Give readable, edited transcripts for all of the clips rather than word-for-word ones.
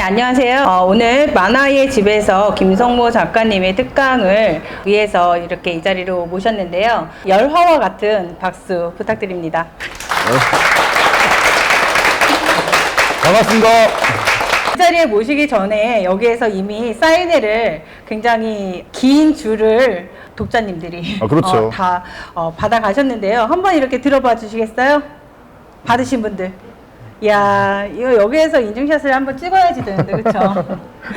안녕하세요. 오늘 만화의 집에서 김성모 작가님의 특강을 위해서 이렇게 이 자리로 모셨는데요. 열화와 같은 박수 부탁드립니다. 반갑습니다. 이 자리에 모시기 전에 여기에서 이미 사인회를 굉장히 긴 줄을 독자님들이 그렇죠. 다 받아가셨는데요. 한번 이렇게 들어봐 주시겠어요? 받으신 분들. 이야, 이거 여기에서 인증샷을 한번 찍어야지 되는데, 그쵸?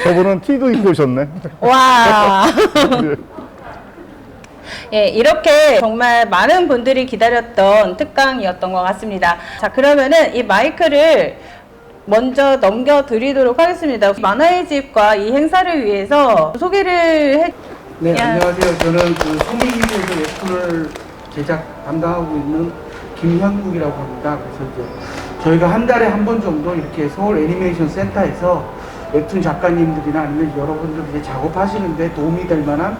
저분은 티도 입고 오셨네. 와. 예, 이렇게 정말 많은 분들이 기다렸던 특강이었던 것 같습니다. 자, 그러면은 이 마이크를 먼저 넘겨드리도록 하겠습니다. 만화의 집과 이 행사를 위해서 소개를 해. 네, 안녕하세요. 저는 그 소미기술에서 웹툰을 제작 담당하고 있는 김현국이라고 합니다. 그래서 이제 저희가 한 달에 한 번 정도 이렇게 서울 애니메이션 센터에서 웹툰 작가님들이나 아니면 여러분들 이제 작업하시는데 도움이 될 만한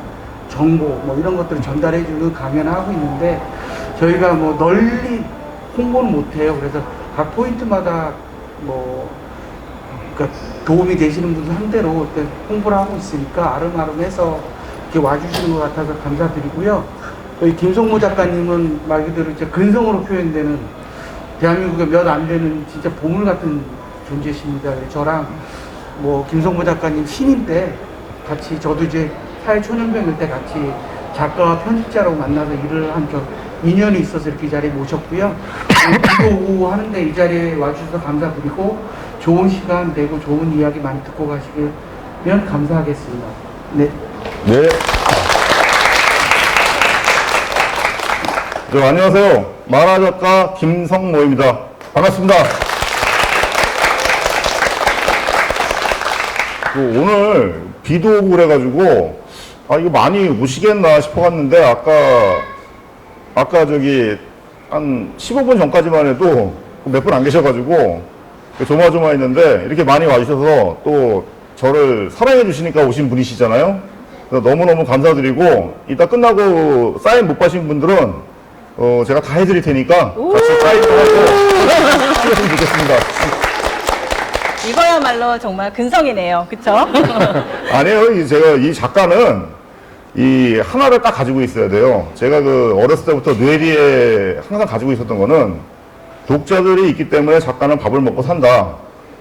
정보 뭐 이런 것들을 전달해주는 강연을 하고 있는데 저희가 뭐 널리 홍보는 못해요. 그래서 각 포인트마다 뭐 그러니까 도움이 되시는 분들 상대로 홍보를 하고 있으니까 아름아름해서 이렇게 와주시는 것 같아서 감사드리고요. 저희 김성모 작가님은 말 그대로 이제 근성으로 표현되는 대한민국에 몇 안 되는 진짜 보물 같은 존재십니다. 저랑 뭐 김성모 작가님 신인 때 같이 저도 이제 사회초년병일 때 같이 작가와 편집자라고 만나서 일을 한 인연이 있어서 이렇게 이 자리에 모셨고요. 비도 오고 하는데 이 자리에 와주셔서 감사드리고 좋은 시간 되고 좋은 이야기 많이 듣고 가시면 감사하겠습니다. 네. 네. 안녕하세요. 만화작가 김성모입니다. 반갑습니다. 오늘 비도 오고 그래가지고 이거 많이 오시겠나 싶어갔는데 아까 저기 한 15분 전까지만 해도 몇 분 안 계셔가지고 조마조마했는데 이렇게 많이 와주셔서 또 저를 사랑해 주시니까 오신 분이시잖아요. 그래서 너무너무 감사드리고 이따 끝나고 사인 못 받으신 분들은 제가 다 해드릴 테니까 같이 사인도 하고 하셨으면 좋겠습니다. 이거야말로 정말 근성이네요. 그쵸? 아니에요. 제가 이 작가는 이 하나를 딱 가지고 있어야 돼요. 제가 어렸을 때부터 뇌리에 항상 가지고 있었던 거는 독자들이 있기 때문에 작가는 밥을 먹고 산다.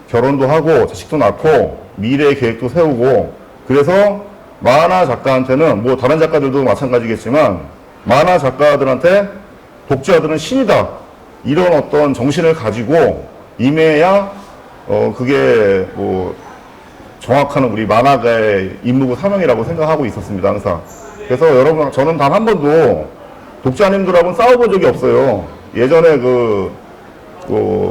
결혼도 하고 자식도 낳고 미래의 계획도 세우고 그래서 만화 작가한테는 뭐 다른 작가들도 마찬가지겠지만 만화 작가들한테 독자들은 신이다. 이런 어떤 정신을 가지고 임해야 그게 뭐 정확한 우리 만화가의 임무고 사명이라고 생각하고 있었습니다. 항상. 그래서 여러분 저는 단 한 번도 독자님들하고는 싸워본 적이 없어요. 예전에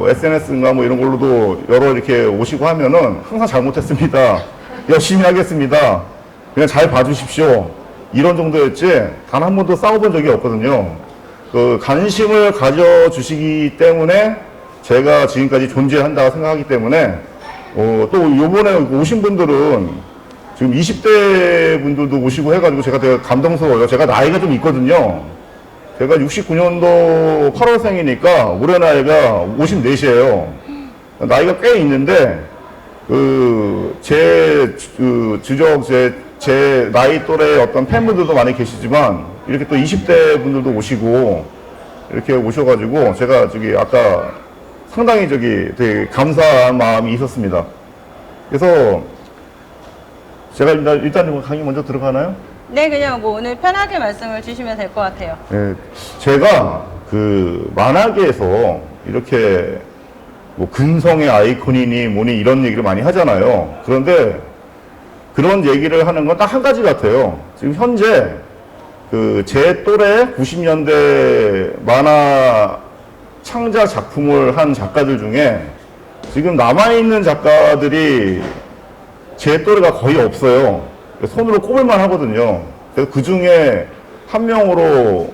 SNS인가 뭐 이런 걸로도 여러 이렇게 오시고 하면은 항상 잘못했습니다. 열심히 하겠습니다. 그냥 잘 봐주십시오. 이런 정도였지 단 한 번도 싸워본 적이 없거든요. 그 관심을 가져주시기 때문에 제가 지금까지 존재한다고 생각하기 때문에 또 요번에 오신 분들은 지금 20대 분들도 오시고 해가지고 제가 되게 감동스러워요. 제가 나이가 좀 있거든요. 제가 69년도 8월생이니까 올해 나이가 54이에요. 나이가 꽤 있는데 제 나이 또래 어떤 팬분들도 많이 계시지만 이렇게 또 20대 분들도 오시고 이렇게 오셔가지고 제가 아까 상당히 되게 감사한 마음이 있었습니다. 그래서 제가 일단 강의 먼저 들어가나요? 네, 그냥 뭐 오늘 편하게 말씀을 주시면 될 것 같아요. 네, 제가 만화계에서 이렇게 뭐 근성의 아이콘이니 뭐니 이런 얘기를 많이 하잖아요. 그런데 그런 얘기를 하는 건 딱 한 가지 같아요. 지금 현재 제 또래 90년대 만화 창작 작품을 한 작가들 중에 지금 남아있는 작가들이 제 또래가 거의 없어요. 손으로 꼽을만 하거든요. 그래서 그 중에 한 명으로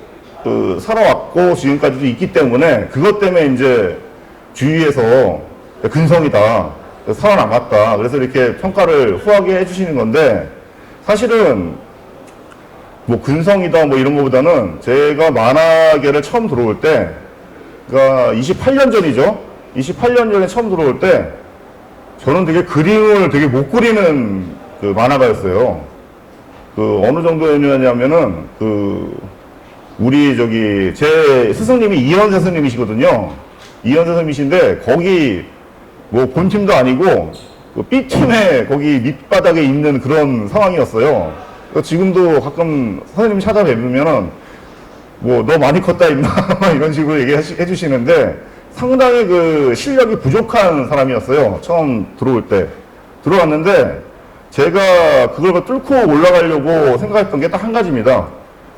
살아왔고 지금까지도 있기 때문에 그것 때문에 이제 주위에서 근성이다, 살아남았다, 그래서 이렇게 평가를 후하게 해주시는 건데, 사실은 뭐 근성이다 뭐 이런 것보다는 제가 만화계를 처음 들어올 때, 그러니까 28년 전이죠. 28년 전에 처음 들어올 때 저는 되게 그림을 되게 못 그리는 만화가였어요. 어느 정도였냐면은 우리 제 스승님이 이현세 스님이시거든요. 이현세 선생님이신데 거기 뭐 본팀도 아니고 B팀에 거기 밑바닥에 있는 그런 상황이었어요. 지금도 가끔 선생님 찾아뵈면은 뭐 너 많이 컸다 임마 이런 식으로 얘기해 주시는데 상당히 실력이 부족한 사람이었어요. 처음 들어올 때 들어왔는데 제가 그걸 뚫고 올라가려고 생각했던 게 딱 한 가지입니다.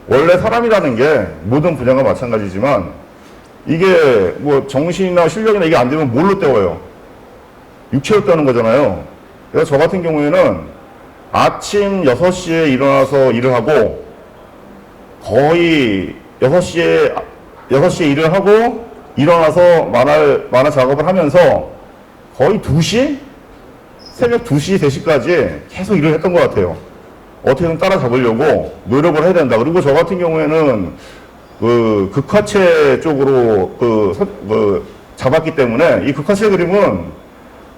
원래 사람이라는 게 모든 분야가 마찬가지지만 이게 뭐 정신이나 실력이나 이게 안 되면 뭘로 때워요? 육체로 때우는 거잖아요. 그래서 저 같은 경우에는 아침 6시에 일어나서 일을 하고 거의 6시에 일을 하고 일어나서 만화 작업을 하면서 거의 2시? 새벽 2시, 3시까지 계속 일을 했던 것 같아요. 어떻게든 따라잡으려고 노력을 해야 된다. 그리고 저 같은 경우에는 극화체 쪽으로 잡았기 때문에 이 극화체 그림은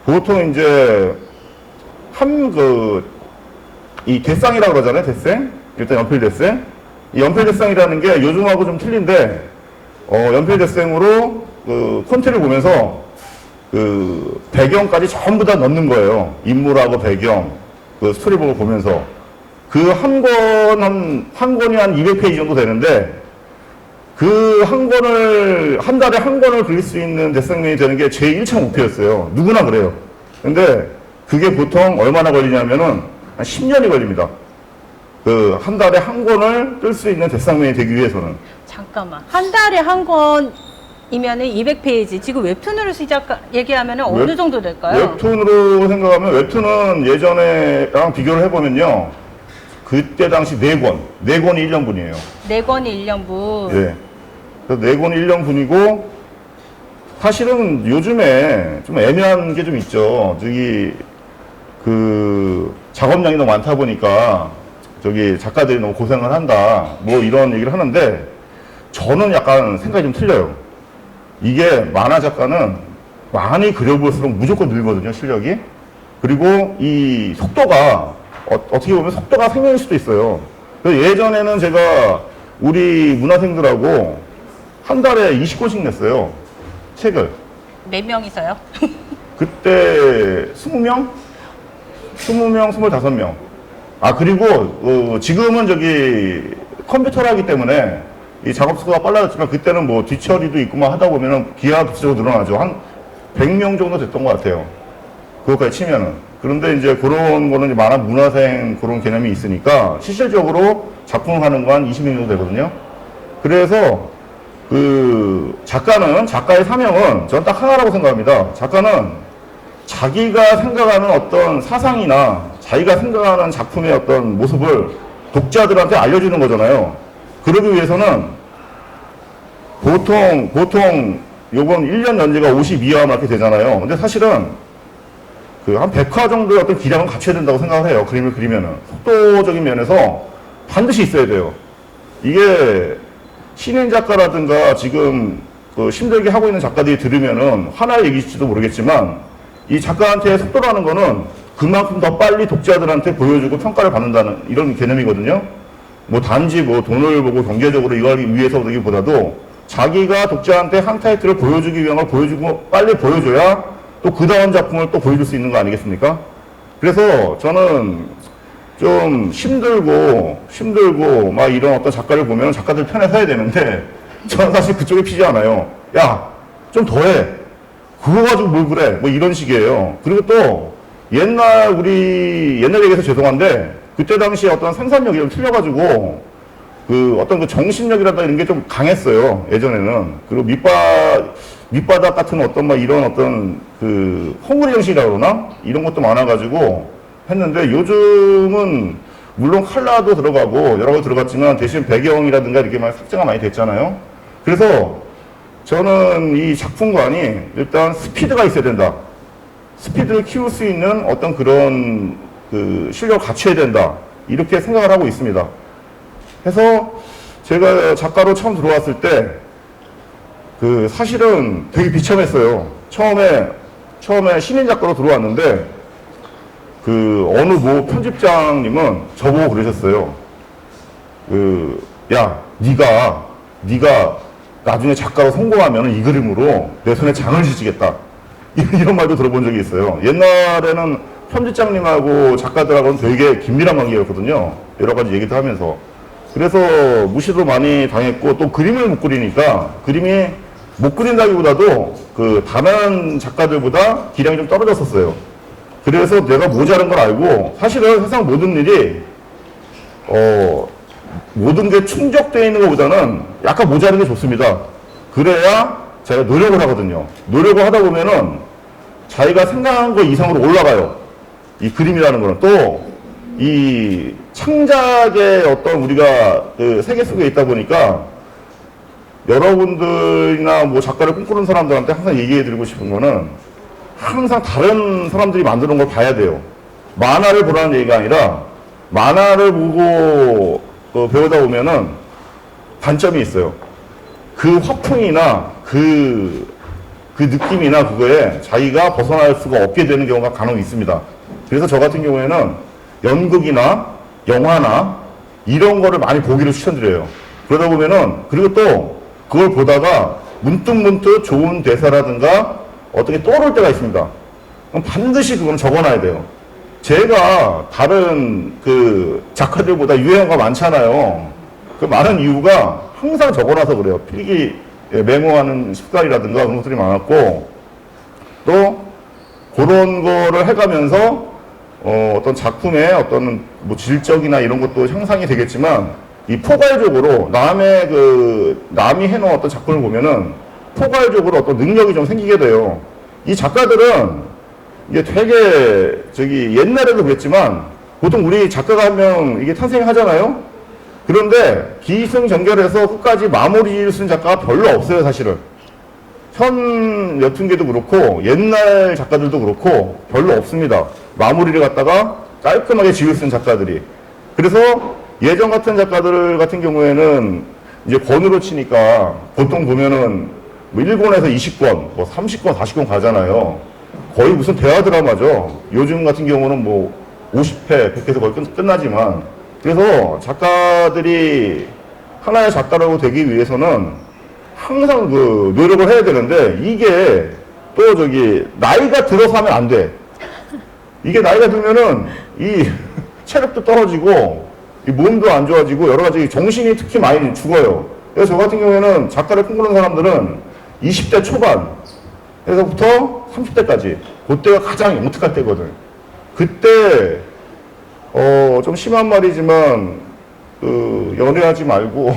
보통 이제 이 대쌍이라고 그러잖아요. 대생? 일단 연필 대생. 이 연필 대쌍이라는 게 요즘하고 좀 틀린데 연필 대생으로 콘티를 보면서 배경까지 전부 다 넣는 거예요. 인물하고 배경, 스토리북을 보면서 한 권이 한 200페이지 정도 되는데 한 달에 한 권을 그릴 수 있는 대상면이 되는 게 제 1차 목표였어요. 누구나 그래요. 근데 그게 보통 얼마나 걸리냐면은 한 10년이 걸립니다. 한 달에 한 권을 뜰 수 있는 대상면이 되기 위해서는. 잠깐만. 한 달에 한 권이면은 200페이지. 지금 웹툰으로 얘기하면은 어느 정도 될까요? 웹툰으로 생각하면 웹툰은 예전에랑 비교를 해보면요. 그때 당시 4권이 1년분이에요. 4권이 1년분. 예. 그래서 4권이 1년분이고, 사실은 요즘에 좀 애매한 게 좀 있죠. 작업량이 너무 많다 보니까, 작가들이 너무 고생을 한다. 뭐 이런 얘기를 하는데, 저는 약간 생각이 좀 틀려요. 이게 만화 작가는 많이 그려볼수록 무조건 늘거든요, 실력이. 그리고 이 속도가, 어떻게 보면 속도가 생명일 수도 있어요. 그래서 예전에는 제가 우리 문화생들하고 한 달에 20권씩 냈어요. 책을. 몇 명이서요? 그때 20명? 20명, 25명. 그리고 지금은 컴퓨터로 하기 때문에 이 작업 속도가 빨라졌지만 그때는 뭐 뒤처리도 있고 막 하다 보면은 기하가 부수적으로 늘어나죠. 한 100명 정도 됐던 것 같아요. 그것까지 치면은. 그런데 이제 그런 거는 만화 문화생 그런 개념이 있으니까 실질적으로 작품을 하는 건 한 20명 정도 되거든요. 그래서 작가의 사명은 저는 딱 하나라고 생각합니다. 작가는 자기가 생각하는 어떤 사상이나 자기가 생각하는 작품의 어떤 모습을 독자들한테 알려주는 거잖아요. 그러기 위해서는 보통 요번 1년 연재가 52화 이렇게 되잖아요. 근데 사실은 그 한 100화 정도의 어떤 기량은 갖춰야 된다고 생각을 해요. 그림을 그리면은. 속도적인 면에서 반드시 있어야 돼요. 이게 신인 작가라든가 지금 그 힘들게 하고 있는 작가들이 들으면은 하나의 얘기일지도 모르겠지만 이 작가한테의 속도라는 거는 그만큼 더 빨리 독자들한테 보여주고 평가를 받는다는 이런 개념이거든요. 뭐 단지 뭐 돈을 보고 경제적으로 이걸 위해서보다도 자기가 독자한테 한 타이틀을 보여주기 위한 걸 보여주고 빨리 보여줘야 또 그 다음 작품을 또 보여줄 수 있는 거 아니겠습니까? 그래서 저는 좀 힘들고 막 이런 어떤 작가를 보면 작가들 편에 서야 되는데 저는 사실 그쪽에 피지 않아요. 야, 좀 더해. 그거 가지고 뭘 그래. 뭐 이런 식이에요. 그리고 또 옛날 얘기해서 죄송한데 그때 당시에 어떤 생산력이 좀 틀려가지고 그 어떤 그 정신력이라든가 이런 게 좀 강했어요. 예전에는. 그리고 밑바닥 같은 어떤 막 이런 어떤 그 헝그리 정신이라고 그러나? 이런 것도 많아가지고 했는데 요즘은 물론 컬러도 들어가고 여러 가지 들어갔지만 대신 배경이라든가 이렇게 막 삭제가 많이 됐잖아요. 그래서 저는 이 작품관이 일단 스피드가 있어야 된다. 스피드를 키울 수 있는 어떤 그런 그 실력을 갖춰야 된다. 이렇게 생각을 하고 있습니다. 그래서 제가 작가로 처음 들어왔을 때 그 사실은 되게 비참했어요. 처음에 신인 작가로 들어왔는데 그 어느 모 편집장님은 저보고 그러셨어요. 야, 네가 나중에 작가로 성공하면 이 그림으로 내 손에 장을 지지겠다. 이런 말도 들어본 적이 있어요. 옛날에는 편집장님하고 작가들하고는 되게 긴밀한 관계였거든요. 여러 가지 얘기도 하면서. 그래서 무시도 많이 당했고 또 그림을 못 그리니까 그림이 못 그린다기보다도 그 다른 작가들보다 기량이 좀 떨어졌었어요. 그래서 내가 모자란 걸 알고 사실은 세상 모든 일이 모든 게 충족되어 있는 것보다는 약간 모자란 게 좋습니다. 그래야 제가 노력을 하거든요. 노력을 하다 보면은 자기가 생각한 것 이상으로 올라가요. 이 그림이라는 거는 또 이 창작의 어떤 우리가 그 세계 속에 있다 보니까 여러분들이나 뭐 작가를 꿈꾸는 사람들한테 항상 얘기해 드리고 싶은 거는 항상 다른 사람들이 만드는 걸 봐야 돼요. 만화를 보라는 얘기가 아니라 만화를 보고 배우다 보면은 단점이 있어요. 그 화풍이나 그 느낌이나 그거에 자기가 벗어날 수가 없게 되는 경우가 간혹 있습니다. 그래서 저 같은 경우에는 연극이나 영화나 이런 거를 많이 보기를 추천드려요. 그러다 보면은 그리고 또 그걸 보다가 문득 좋은 대사라든가 어떻게 떠오를 때가 있습니다. 그럼 반드시 그건 적어놔야 돼요. 제가 다른 그 작가들보다 유행어가 많잖아요. 그 많은 이유가 항상 적어놔서 그래요. 필기 메모하는 습관이라든가 그런 것들이 많았고 또 그런 거를 해가면서 어떤 작품의 어떤 뭐 질적이나 이런 것도 형상이 되겠지만 이 포괄적으로 남이 해놓은 어떤 작품을 보면은 포괄적으로 어떤 능력이 좀 생기게 돼요. 이 작가들은 이게 되게 옛날에도 그랬지만 보통 우리 작가가 한 명 이게 탄생하잖아요. 그런데 기승전결해서 끝까지 마무리를 쓴 작가가 별로 없어요, 사실은. 현 여튼계도 그렇고 옛날 작가들도 그렇고 별로 없습니다. 마무리를 갖다가 깔끔하게 지을 쓴 작가들이. 그래서 예전 같은 작가들 같은 경우에는 이제 권으로 치니까 보통 보면은 뭐 1권에서 20권, 뭐 30권, 40권 가잖아요. 거의 무슨 대화 드라마죠. 요즘 같은 경우는 뭐 50회, 100회에서 거의 끝나지만. 그래서 작가들이 하나의 작가라고 되기 위해서는 항상 그 노력을 해야 되는데 이게 또 나이가 들어서 하면 안 돼. 이게 나이가 들면은 이 체력도 떨어지고 이 몸도 안 좋아지고 여러 가지 정신이 특히 많이 죽어요. 그래서 저 같은 경우에는 작가를 꿈꾸는 사람들은 20대 초반에서부터 30대까지 그때가 가장 영특할 때거든. 그때 좀 심한 말이지만 연애하지 말고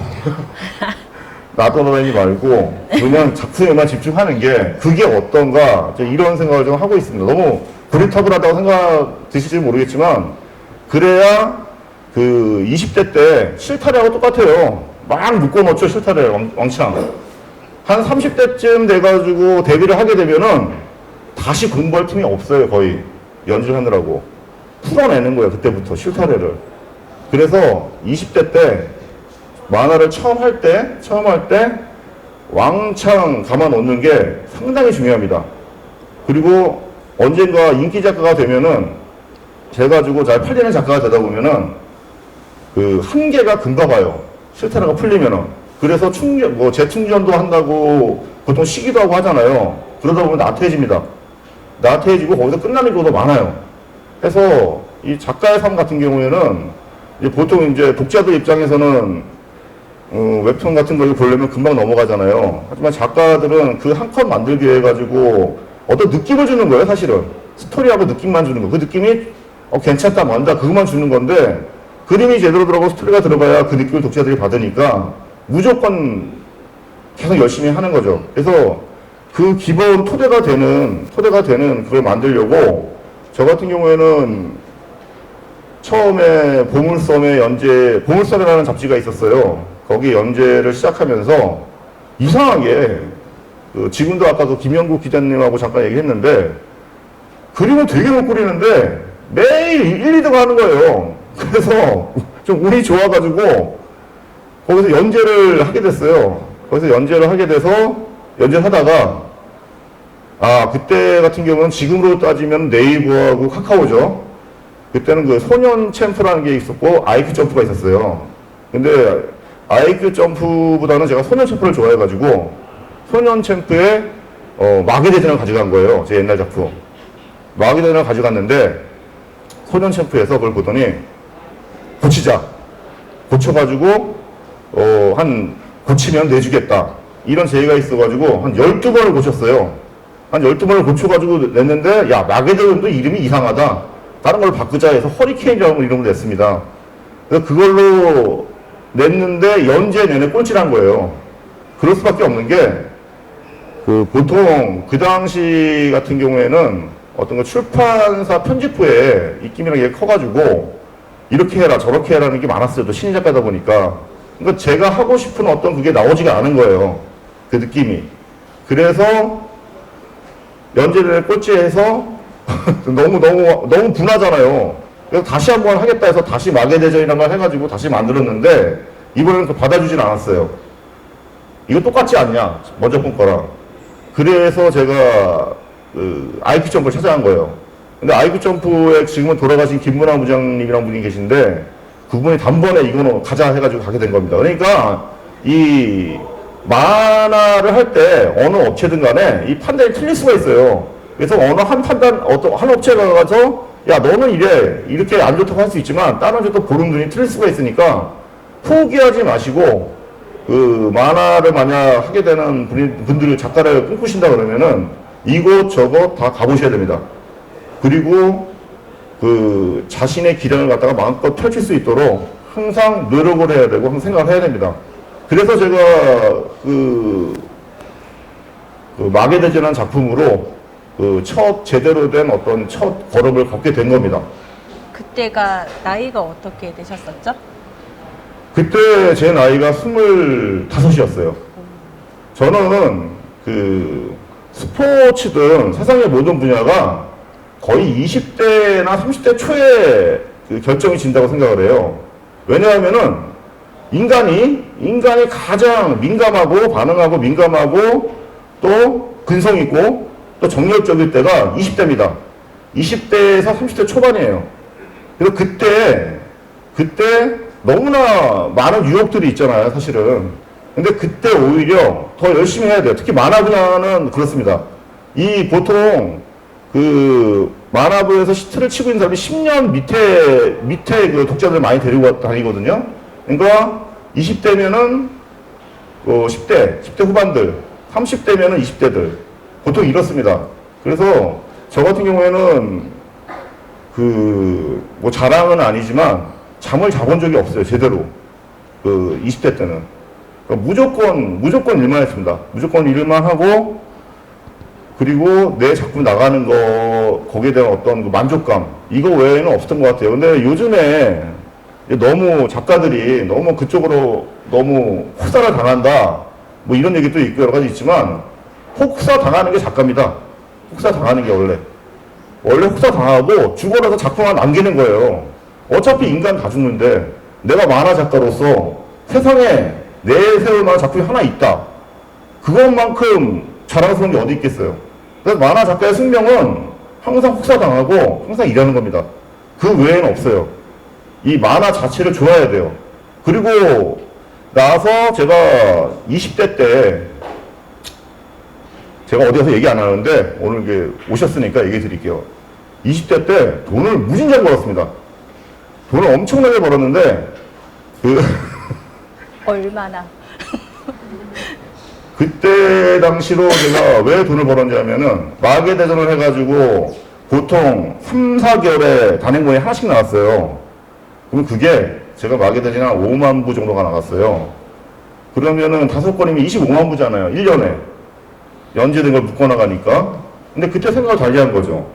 나돌아다니지 말고 그냥 작품에만 집중하는 게 그게 어떤가 이런 생각을 좀 하고 있습니다. 너무 고리타분하다고 생각 드실지 모르겠지만 그래야 그 20대 때 실타래하고 똑같아요. 막 묶어놓죠, 실타래 왕창. 한 30대쯤 돼가지고 데뷔를 하게 되면은 다시 공부할 틈이 없어요, 거의. 연주를 하느라고. 풀어내는 거예요, 그때부터 실타래를. 그래서 20대 때 만화를 처음 할 때 왕창 감아 놓는 게 상당히 중요합니다. 그리고 언젠가 인기 작가가 되면은 돼가지고 잘 팔리는 작가가 되다 보면은 그 한계가 금방 와요. 실타래가 풀리면은. 그래서 재충전도 한다고 보통 쉬기도 하고 하잖아요. 그러다 보면 나태해집니다. 나태해지고 거기서 끝나는 경우도 많아요. 그래서 이 작가의 삶 같은 경우에는 이제 보통 이제 독자들 입장에서는 웹툰 같은 걸 보려면 금방 넘어가잖아요. 하지만 작가들은 그 한 컷 만들기 위해 가지고 어떤 느낌을 주는 거예요, 사실은. 스토리하고 느낌만 주는 거. 그 느낌이 괜찮다, 뭔다, 그것만 주는 건데 그림이 제대로 들어가고 스토리가 들어가야 그 느낌을 독자들이 받으니까 무조건 계속 열심히 하는 거죠. 그래서 그 기본 토대가 되는 그걸 만들려고 저 같은 경우에는 처음에 보물섬이라는 잡지가 있었어요. 거기 연재를 시작하면서 이상하게 지금도 아까 그 김영국 기자님하고 잠깐 얘기했는데 그림을 되게 못 그리는데 매일 1, 2등 하는 거예요. 그래서 좀 운이 좋아가지고 거기서 연재를 하게 됐어요. 거기서 연재를 하게 돼서 연재를 하다가 그때 같은 경우는 지금으로 따지면 네이버하고 카카오죠. 그때는 그 소년 챔프라는 게 있었고 아이큐 점프가 있었어요. 근데 아이큐 점프보다는 제가 소년 챔프를 좋아해가지고 소년 챔프에 마계대전을 가져간 거예요. 제 옛날 작품. 마계대전을 가져갔는데 소년 챔프에서 그걸 보더니 고치자. 고쳐가지고 고치면 내주겠다. 이런 제의가 있어가지고 한 12번을 고쳤어요. 한 12번을 고쳐가지고 냈는데 야, 마계대전도 이름이 이상하다. 다른 걸로 바꾸자 해서 허리케인이라는 이름을 냈습니다. 그래서 그걸로 냈는데 연재 내내 꼴찌란 거예요. 그럴 수밖에 없는 게 보통 그 당시 같은 경우에는 어떤 거 출판사 편집부에 입김이라는 게 커가지고 이렇게 해라 저렇게 해라는 게 많았어요. 또 신인 작가다 보니까. 그러니까 제가 하고 싶은 어떤 그게 나오지가 않은 거예요. 그 느낌이. 그래서 연재를 꼴찌해서 너무 분하잖아요. 그래서 다시 한번 하겠다 해서 다시 마계대전이라는 걸 해가지고 다시 만들었는데 이번에는 또 받아주진 않았어요. 이거 똑같지 않냐? 먼저 본 거랑. 그래서 제가 아이큐 점프를 찾아간 거예요. 근데 아이큐 점프에 지금은 돌아가신 김문화 부장님이라는 분이 계신데 그분이 단번에 이거는 가자 해가지고 가게 된 겁니다. 그러니까 이 만화를 할 때 어느 업체든 간에 이 판단이 틀릴 수가 있어요. 그래서 어느 한 업체가 가서 야 너는 이렇게 안 좋다고 할 수 있지만 다른 데또 보는 눈이 틀릴 수가 있으니까 포기하지 마시고 그 만화를 만약 하게 되는 분들이 작가를 꿈꾸신다 그러면은 이곳저곳 다 가보셔야 됩니다. 그리고 그 자신의 기량을 갖다가 마음껏 펼칠 수 있도록 항상 노력을 해야 되고 항상 생각을 해야 됩니다. 그래서 제가 그 마계대전한 작품으로 첫 제대로 된 어떤 첫 걸음을 걷게 된 겁니다. 그때가 나이가 어떻게 되셨었죠? 그때 제 나이가 25이었어요. 저는 그 스포츠든 세상의 모든 분야가 거의 20대나 30대 초에 그 결정이 진다고 생각을 해요. 왜냐하면은 인간이 가장 민감하고 반응하고 민감하고 또 근성 있고 또 정열적일 때가 20대입니다. 20대에서 30대 초반이에요. 그래서 그때 너무나 많은 유혹들이 있잖아요, 사실은. 근데 그때 오히려 더 열심히 해야 돼요. 특히 만화 분야는 그렇습니다. 보통 그 만화부에서 시트를 치고 있는 사람이 10년 밑에 그 독자들 많이 데리고 다니거든요. 그러니까 20대면은 10대 후반들, 30대면은 20대들. 보통 이렇습니다. 그래서 저 같은 경우에는 뭐 자랑은 아니지만 잠을 자본 적이 없어요, 제대로. 20대 때는. 그러니까 무조건 일만 했습니다. 무조건 일만 하고, 그리고 내 작품 나가는 거기에 대한 어떤 그 만족감, 이거 외에는 없었던 것 같아요. 근데 요즘에 너무 작가들이 너무 그쪽으로 너무 혹사를 당한다. 뭐 이런 얘기도 있고 여러 가지 있지만 혹사 당하는 게 작가입니다. 혹사 당하는 게 원래 혹사 당하고 죽어라서 작품 하나 남기는 거예요. 어차피 인간 다 죽는데 내가 만화 작가로서 세상에 내세울 만한 작품이 하나 있다. 그것만큼 자랑스러운 게 어디 있겠어요. 그래서 만화 작가의 숙명은 항상 혹사 당하고 항상 일하는 겁니다. 그 외에는 없어요. 이 만화 자체를 좋아해야 돼요. 그리고 나서 제가 20대 때 제가 어디 가서 얘기 안 하는데 오늘 이게 오셨으니까 얘기 드릴게요. 20대 때 돈을 무진장 벌었습니다. 돈을 엄청나게 벌었는데 얼마나? 그때 당시로 제가 왜 돈을 벌었냐 하면은 마계대전을 해가지고 보통 3, 4개월에 단행본이 하나씩 나왔어요. 그럼 그게 제가 마계대전이 한 5만 부 정도가 나갔어요. 그러면은 5권이면 25만 부잖아요. 1년에. 연재된 걸 묶어나가니까. 근데 그때 생각을 달리 한 거죠.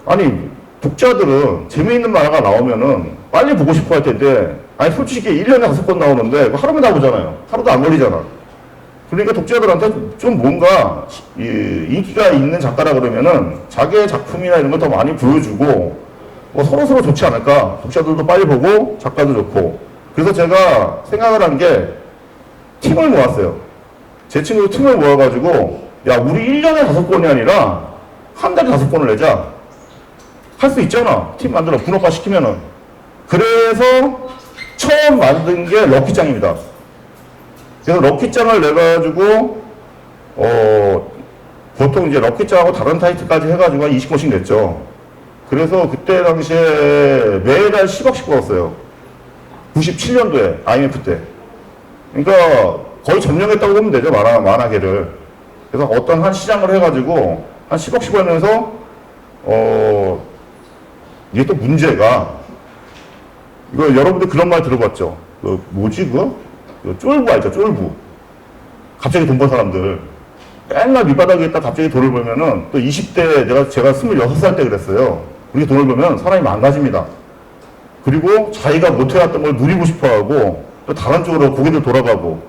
아니, 독자들은 재미있는 만화가 나오면은 빨리 보고 싶어 할 텐데, 아니, 솔직히 1년에 5권 나오는데 하루면 다 보잖아요. 하루도 안 걸리잖아. 그러니까 독자들한테 좀 뭔가 인기가 있는 작가라 그러면은 자기의 작품이나 이런 걸 더 많이 보여주고 뭐 서로서로 좋지 않을까. 독자들도 빨리 보고 작가도 좋고. 그래서 제가 생각을 한 게 팀을 모았어요. 제 친구도 팀을 모아가지고 야, 우리 1년에 5권이 아니라 한 달에 5권을 내자. 할 수 있잖아. 팀 만들어 분업화 시키면은. 그래서 처음 만든 게 럭키짱입니다. 그래서 럭키짱을 내가지고 보통 이제 럭키짱하고 다른 타이틀까지 해가지고 한 20권씩 냈죠. 그래서 그때 당시에 매달 10억씩 벌었어요. 97년도에 IMF 때. 그러니까 거의 점령했다고 보면 되죠. 만화계를. 그래서 어떤 한 시장을 해가지고 한 10억씩 벌면서 이게 또 문제가 이거 여러분들 그런 말 들어봤죠. 뭐지 그거? 쫄부 알죠? 쫄부. 갑자기 돈 번 사람들. 맨날 밑바닥에 있다 갑자기 돈을 벌면은 또 20대 제가 26살 때 그랬어요. 그렇게 돈을 벌면 사람이 망가집니다. 그리고 자기가 못해왔던 걸 누리고 싶어 하고 또 다른 쪽으로 고개를 돌아가고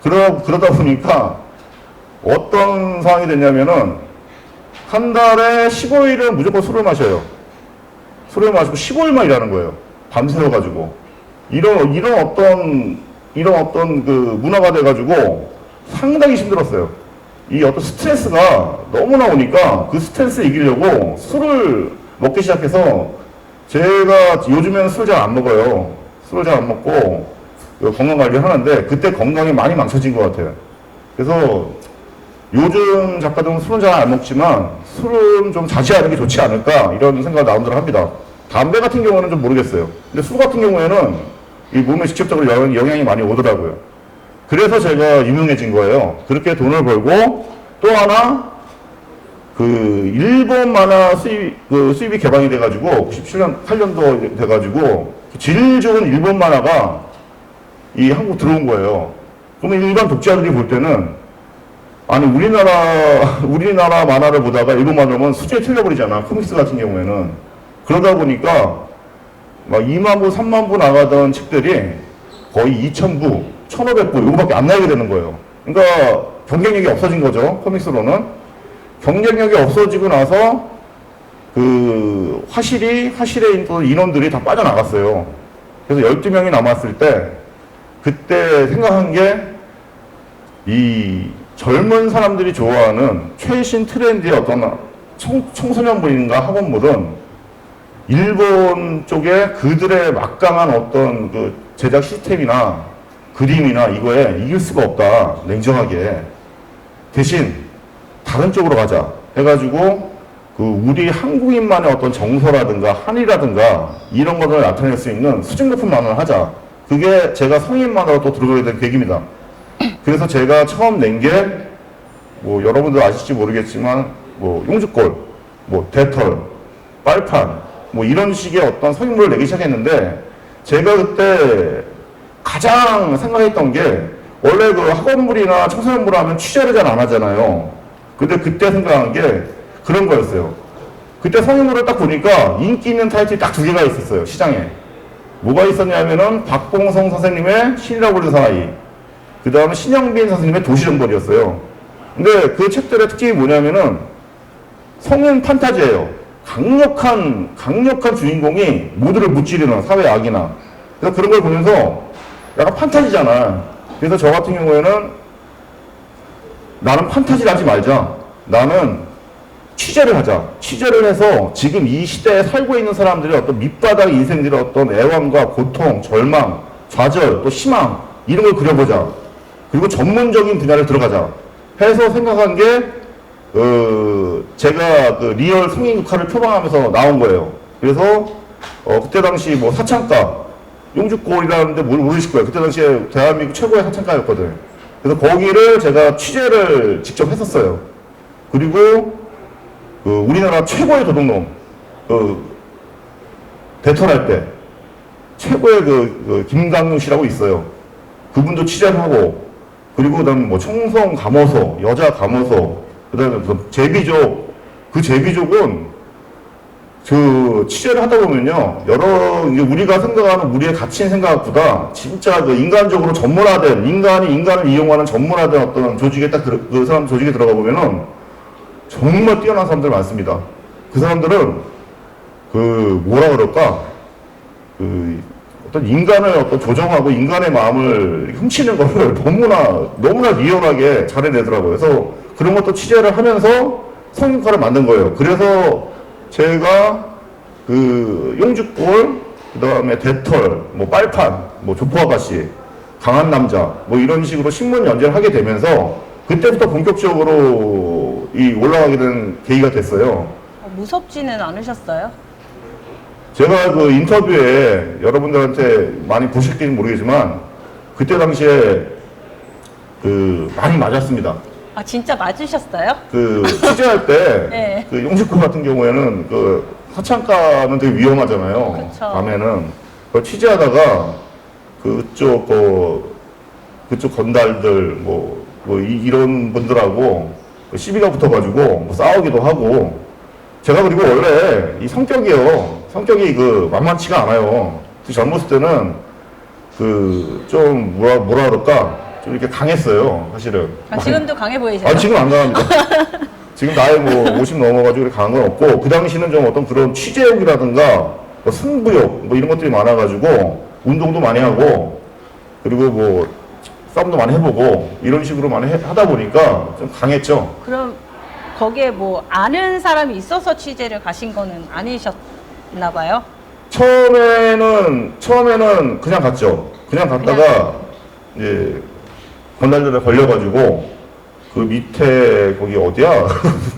그러다 보니까 어떤 상황이 됐냐면은 한 달에 15일은 무조건 술을 마셔요. 술을 마시고 15일만 일하는 거예요. 밤새워가지고. 이런 어떤 그 문화가 돼가지고 상당히 힘들었어요. 이 어떤 스트레스가 너무 나오니까 그 스트레스 이기려고 술을 먹기 시작해서 제가 요즘에는 술 잘 안 먹어요. 술을 잘 안 먹고 건강 관리를 하는데 그때 건강이 많이 망쳐진 것 같아요. 그래서 요즘 작가들은 술은 잘 안 먹지만 술은 좀 자제하는 게 좋지 않을까 이런 생각을 나름대로 합니다. 담배 같은 경우는 좀 모르겠어요. 근데 술 같은 경우에는 이 몸에 직접적으로 영향이 많이 오더라고요. 그래서 제가 유명해진 거예요. 그렇게 돈을 벌고 또 하나 그 일본 만화 수입이 개방이 돼가지고 97년 8년도 돼가지고 질 좋은 일본 만화가 이 한국 들어온 거예요. 그러면 일반 독자들이 볼 때는 아니 우리나라 만화를 보다가 일본 만화를 보면 수준이 틀려버리잖아. 코믹스 같은 경우에는. 그러다 보니까 막 2만 부, 3만 부 나가던 책들이 거의 2,000부, 1,500부 이거밖에 안 나오게 되는 거예요. 그러니까 경쟁력이 없어진 거죠. 코믹스로는. 경쟁력이 없어지고 나서 그 화실에 있는 인원들이 다 빠져나갔어요. 그래서 12명이 남았을 때 그때 생각한 게 이 젊은 사람들이 좋아하는 최신 트렌드의 어떤 청소년물인가 학원물은 일본 쪽에 그들의 막강한 어떤 그 제작 시스템이나 그림이나 이거에 이길 수가 없다. 냉정하게. 대신 다른 쪽으로 가자 해가지고 그 우리 한국인만의 어떤 정서라든가 한이라든가 이런 것을 나타낼 수 있는 수준 높은 만화를 하자. 그게 제가 성인 만화로 또 들어가게 된 계기입니다. 그래서 제가 처음 낸 게 뭐 여러분들 아실지 모르겠지만 뭐 용주골, 뭐 대털, 빨판 뭐 이런 식의 어떤 성인물을 내기 시작했는데 제가 그때 가장 생각했던 게 원래 그 학원물이나 청소년물 하면 취재를 잘 안 하잖아요. 근데 그때 생각한 게 그런 거였어요. 그때 성인물을 딱 보니까 인기 있는 타이틀이 딱 2개가 있었어요. 시장에. 뭐가 있었냐면은 박봉성 선생님의 신이라고 부르는 사나이. 그 다음에 신영빈 선생님의 도시정벌이었어요. 근데 그 책들의 특징이 뭐냐면은 성인 판타지예요. 강력한 주인공이 모두를 무찌르는 사회 악이나. 그래서 그런 걸 보면서 약간 판타지잖아. 그래서 저 같은 경우에는 나는 판타지를 하지 말자. 나는 취재를 하자. 취재를 해서 지금 이 시대에 살고 있는 사람들의 어떤 밑바닥 인생들의 어떤 애환과 고통, 절망, 좌절, 또 희망 이런 걸 그려보자. 그리고 전문적인 분야를 들어가자. 해서 생각한 게 제가 그 리얼 성인국화를 표방하면서 나온 거예요. 그래서 그때 당시 뭐 사창가 용주골이라는데 모르실 거예요. 그때 당시에 대한민국 최고의 사창가였거든. 그래서 거기를 제가 취재를 직접 했었어요. 그리고 우리나라 최고의 도둑놈 대털할 때 최고의 김강윤 씨라고 있어요. 그분도 취재를 하고, 그리고 그다음에 뭐 청성 감어서, 여자 감어서, 그다음에 제비족, 그 제비족은 취재를 하다 보면요, 이제 우리가 생각하는 우리의 가치인 생각보다 진짜 인간적으로 전문화된, 인간이 인간을 이용하는 전문화된 어떤 조직에 그 사람 조직에 들어가 보면은 정말 뛰어난 사람들 많습니다. 그 사람들은 뭐라 그럴까, 어떤 인간을 어떤 조정하고 인간의 마음을 훔치는 거를 너무나 리얼하게 잘해내더라고요. 그래서 그런 것도 취재를 하면서 성인과를 만든 거예요. 그래서 제가 용주골, 그 다음에 대털, 뭐 빨판, 뭐 조포아가씨, 강한 남자, 뭐 이런 식으로 신문 연재를 하게 되면서 그때부터 본격적으로 올라가게 된 계기가 됐어요. 무섭지는 않으셨어요? 제가 그 인터뷰에 여러분들한테 많이 보실지는 모르겠지만 그때 당시에 많이 맞았습니다. 아, 진짜 맞으셨어요? 취재할 때 네. 용주골 같은 경우에는 사창가는 되게 위험하잖아요. 그쵸. 밤에는 취재하다가 그쪽 건달들 이런 분들하고 시비가 붙어가지고 뭐 싸우기도 하고, 제가 그리고 원래 이 성격이 만만치가 않아요. 젊었을 때는 좀 뭐라 그럴까, 좀 이렇게 강했어요, 사실은. 지금도 강해 보이세요? 지금 안 강합니다. 지금 나이 50 넘어가지고 강한 건 없고, 그 당시는 좀 어떤 그런 취재욕이라든가 승부욕 이런 것들이 많아가지고 운동도 많이 하고, 그리고 싸움도 많이 해보고 이런 식으로 많이 하다 보니까 좀 강했죠. 그럼 거기에 아는 사람이 있어서 취재를 가신 거는 아니셨나 봐요? 처음에는 그냥 갔죠. 그냥 갔다가 이제 건달들에 걸려가지고 그 밑에 거기 어디야?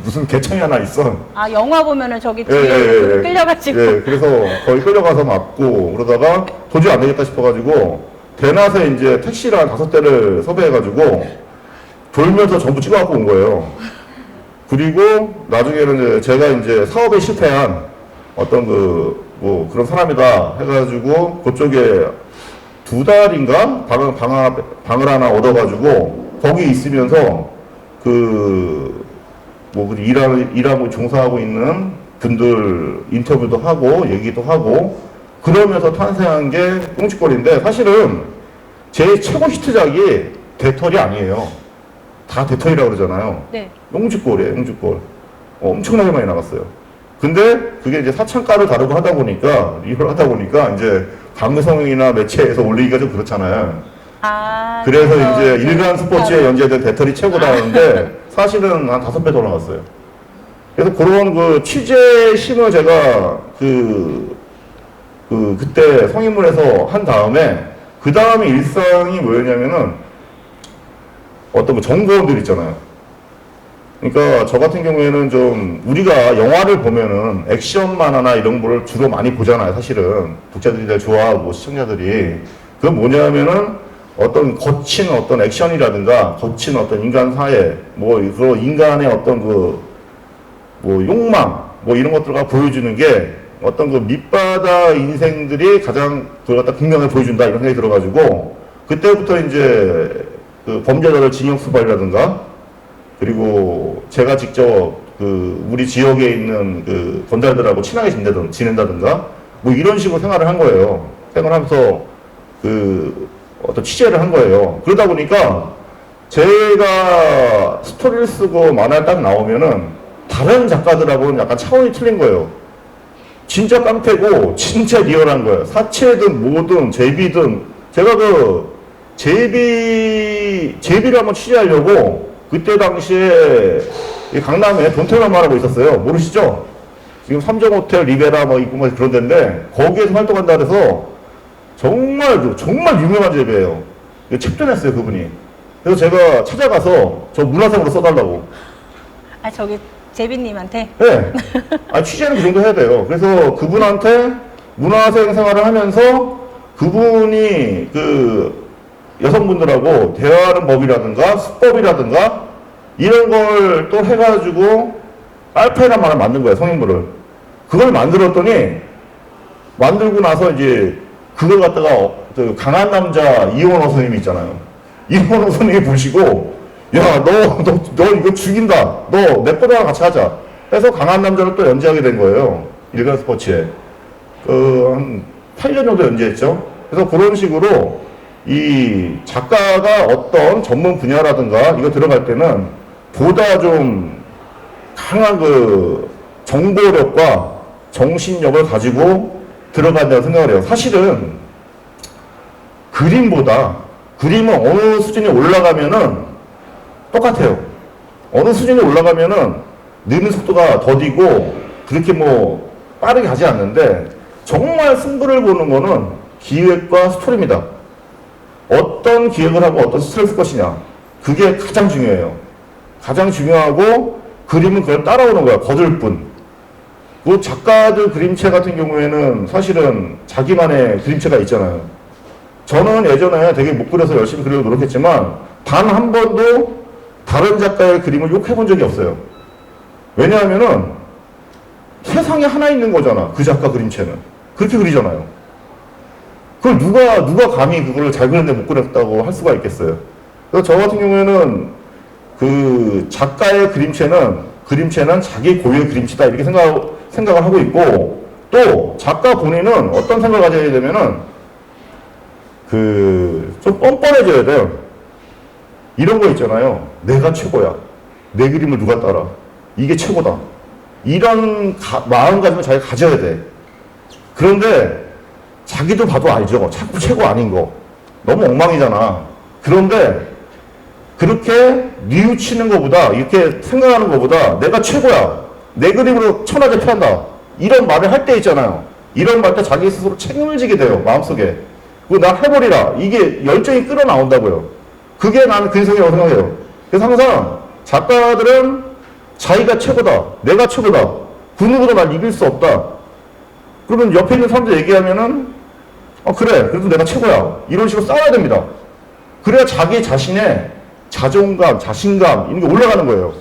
무슨 개청이 하나 있어. 아, 영화 보면은 저기 뒤에 끌려가지고. 그래서 거기 끌려가서 맞고, 그러다가 도저히 안 되겠다 싶어가지고 대낮에 이제 택시를 한 5대를 섭외해가지고 돌면서 전부 찍어갖고 온 거예요. 그리고 나중에는 제가 이제 사업에 실패한 어떤 그런 사람이다 해가지고 그쪽에 2달인가 방을 하나 얻어가지고 거기 있으면서 일하고 종사하고 있는 분들 인터뷰도 하고 얘기도 하고 그러면서 탄생한 게 용주골인데, 사실은 제 최고 히트작이 대털이 아니에요. 다 대털이라고 그러잖아요. 네. 용주골이에요, 용주골. 엄청나게 많이 나갔어요. 근데 그게 이제 사창가를 다루고 하다 보니까 이제 방송이나 매체에서 올리기가 좀 그렇잖아요. 아, 그래서 이제 일간 스포츠에 연재된 대털이 최고다 하는데 사실은 한 5배 더 나갔어요. 그래서 그런 취재 심을 제가 그때 성인물에서 한 다음에, 그 다음에 일상이 뭐였냐면은 어떤 정보원들 있잖아요. 그러니까 저 같은 경우에는 좀 우리가 영화를 보면은 액션 만화나 이런 거를 주로 많이 보잖아요. 사실은 독자들이 잘 좋아하고 시청자들이. 그건 뭐냐면은 어떤 거친 어떤 액션이라든가 거친 어떤 인간 사회, 그 인간의 어떤 욕망, 이런 것들과 보여주는 게 어떤 밑바닥 인생들이 가장 극명하게 보여준다 이런 생각이 들어가지고, 그때부터 이제 범죄자들 징역 수발이라든가, 그리고 제가 직접 우리 지역에 있는 건달들하고 친하게 지낸다든가 이런 식으로 생활을 한 거예요. 생활하면서 어떤 어떤 취재를 한 거예요. 그러다 보니까 제가 스토리를 쓰고 만화를 딱 나오면은 다른 작가들하고는 약간 차원이 틀린 거예요. 진짜 깡패고 진짜 리얼한 거예요. 사체든 뭐든 제비든 제가 그 제비를 한번 취재하려고 그때 당시에 이 강남에 돈테라마라고 있었어요. 모르시죠? 지금 삼정호텔 리베라 뭐 있고 뭐 그런 데인데 거기에서 활동한다 그래서 정말 유명한 제비예요. 책도 냈어요 그분이. 그래서 제가 찾아가서 저 문화상으로 써달라고. 아, 저기 제비님한테? 네. 아, 취재는 그 정도 해야 돼요. 그래서 그분한테 문화생 생활을 하면서 그분이 그 여성분들하고 대화하는 법이라든가 수법이라든가 이런 걸 또 해가지고 알파이란 말을 만든 거예요, 성인물을. 그걸 만들었더니 만들고 나서 이제 그걸 갖다가 그 강한 남자 이원호 선생님이 있잖아요. 이원호 선생님이 보시고 야, 너 이거 죽인다. 너 내 거랑 같이 하자. 해서 강한 남자를 또 연재하게 된 거예요. 일간 스포츠에. 한 8년 정도 연재했죠. 그래서 그런 식으로 이 작가가 어떤 전문 분야라든가 이거 들어갈 때는 보다 좀 강한 그 정보력과 정신력을 가지고 들어간다고 생각을 해요. 사실은 그림은 어느 수준이 올라가면은 똑같아요. 어느 수준이 올라가면은 느는 속도가 더디고 그렇게 뭐 빠르게 가지 않는데 정말 승부를 보는 거는 기획과 스토리입니다. 어떤 기획을 하고 어떤 스토리를 쓸 것이냐. 그게 가장 중요해요. 가장 중요하고 그림은 그걸 따라오는 거야. 거들 뿐. 그 작가들 그림체 같은 경우에는 사실은 자기만의 그림체가 있잖아요. 저는 예전에 되게 못 그려서 열심히 그리려고 노력했지만 단 한 번도 다른 작가의 그림을 욕해본 적이 없어요. 왜냐하면은 세상에 하나 있는 거잖아. 그 작가 그림체는. 그렇게 그리잖아요. 그걸 누가 감히 그걸 잘 그렸는데 못 그렸다고 할 수가 있겠어요. 그래서 저 같은 경우에는 그 작가의 그림체는 자기 고유의 그림체다 이렇게 생각을 하고 있고 또 작가 본인은 어떤 생각을 가져야 되면은 좀 뻔뻔해져야 돼요. 이런 거 있잖아요. 내가 최고야. 내 그림을 누가 따라. 이게 최고다. 이런 마음가짐을 자기가 가져야 돼. 그런데 자기도 봐도 알죠. 자꾸 최고 아닌 거. 너무 엉망이잖아. 그런데 그렇게 뉘우치는 것보다 이렇게 생각하는 것보다 내가 최고야. 내 그림으로 천하제 피한다. 이런 말을 할 때 있잖아요. 이런 말 때 자기 스스로 책임을 지게 돼요. 마음속에. 그리고 나 해버리라. 이게 열정이 끌어나온다고요. 그게 나는 근성이라고 생각해요. 그래서 항상 작가들은 자기가 최고다. 내가 최고다. 그 누구도 날 이길 수 없다. 그러면 옆에 있는 사람들 얘기하면은 그래. 그래도 내가 최고야. 이런 식으로 싸워야 됩니다. 그래야 자기 자신의 자존감, 자신감 이런 게 올라가는 거예요.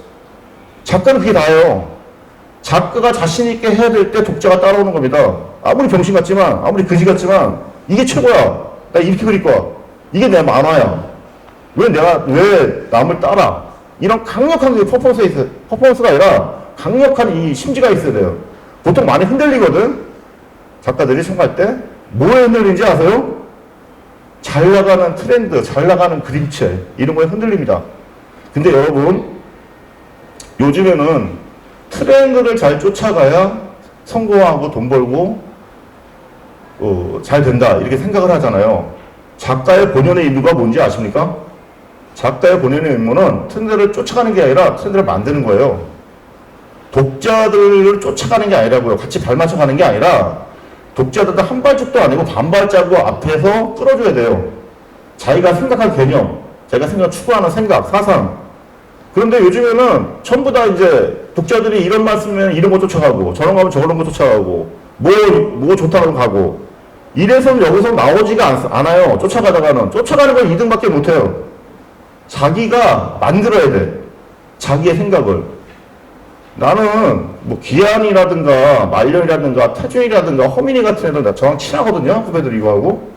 작가는 그게 다예요. 작가가 자신 있게 해야 될 때 독자가 따라오는 겁니다. 아무리 병신 같지만 아무리 그지 같지만 이게 최고야. 나 이렇게 그릴 거야. 이게 내 만화야. 왜 남을 따라? 이런 강력한 퍼포먼스가 아니라 강력한 이 심지가 있어야 돼요. 보통 많이 흔들리거든? 작가들이 생각할 때. 뭐에 흔들리는지 아세요? 잘 나가는 트렌드, 잘 나가는 그림체, 이런 거에 흔들립니다. 근데 여러분, 요즘에는 트렌드를 잘 쫓아가야 성공하고 돈 벌고, 잘 된다, 이렇게 생각을 하잖아요. 작가의 본연의 임무가 뭔지 아십니까? 작가의 본연의 임무는 트렌드를 쫓아가는 게 아니라 트렌드를 만드는 거예요. 독자들을 쫓아가는 게 아니라고요. 같이 발맞춰가는 게 아니라 독자들도 한 발짝도 아니고 반발자국 앞에서 끌어줘야 돼요. 자기가 생각한 개념, 자기가 추구하는 생각, 사상. 그런데 요즘에는 전부 다 이제 독자들이 이런 말 쓰면 이런 거 쫓아가고 저런 거 하면 저런 거 쫓아가고 뭐 좋다고 가고 이래서 여기서 나오지가 않아요. 쫓아가는 건 2등밖에 못해요. 자기가 만들어야 돼. 자기의 생각을. 나는 뭐 기한이라든가 말년이라든가 태준이라든가 허민이 같은 애들 저랑 친하거든요. 후배들 이거 하고.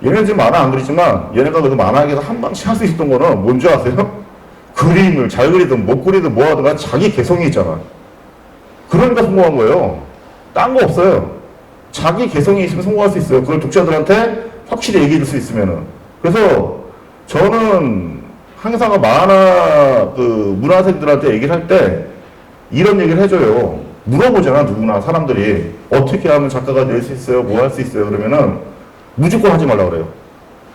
얘네는 지금 만화 안 그리지만 얘네가 그래도 만화에서 한 방씩 할 수 있었던 거는 뭔지 아세요? 그림을 잘 그리든 못 그리든 뭐 하든 자기 개성이 있잖아. 그러니까 성공한 거예요. 딴 거 없어요. 자기 개성이 있으면 성공할 수 있어요. 그걸 독자들한테 확실히 얘기해 줄 수 있으면은. 그래서 저는 항상 만화 그 문화생들한테 얘기를 할 때 이런 얘기를 해줘요. 물어보잖아, 누구나 사람들이 어떻게 하면 작가가 될 수 있어요, 뭐 할 수 있어요. 그러면은 무조건 하지 말라 그래요.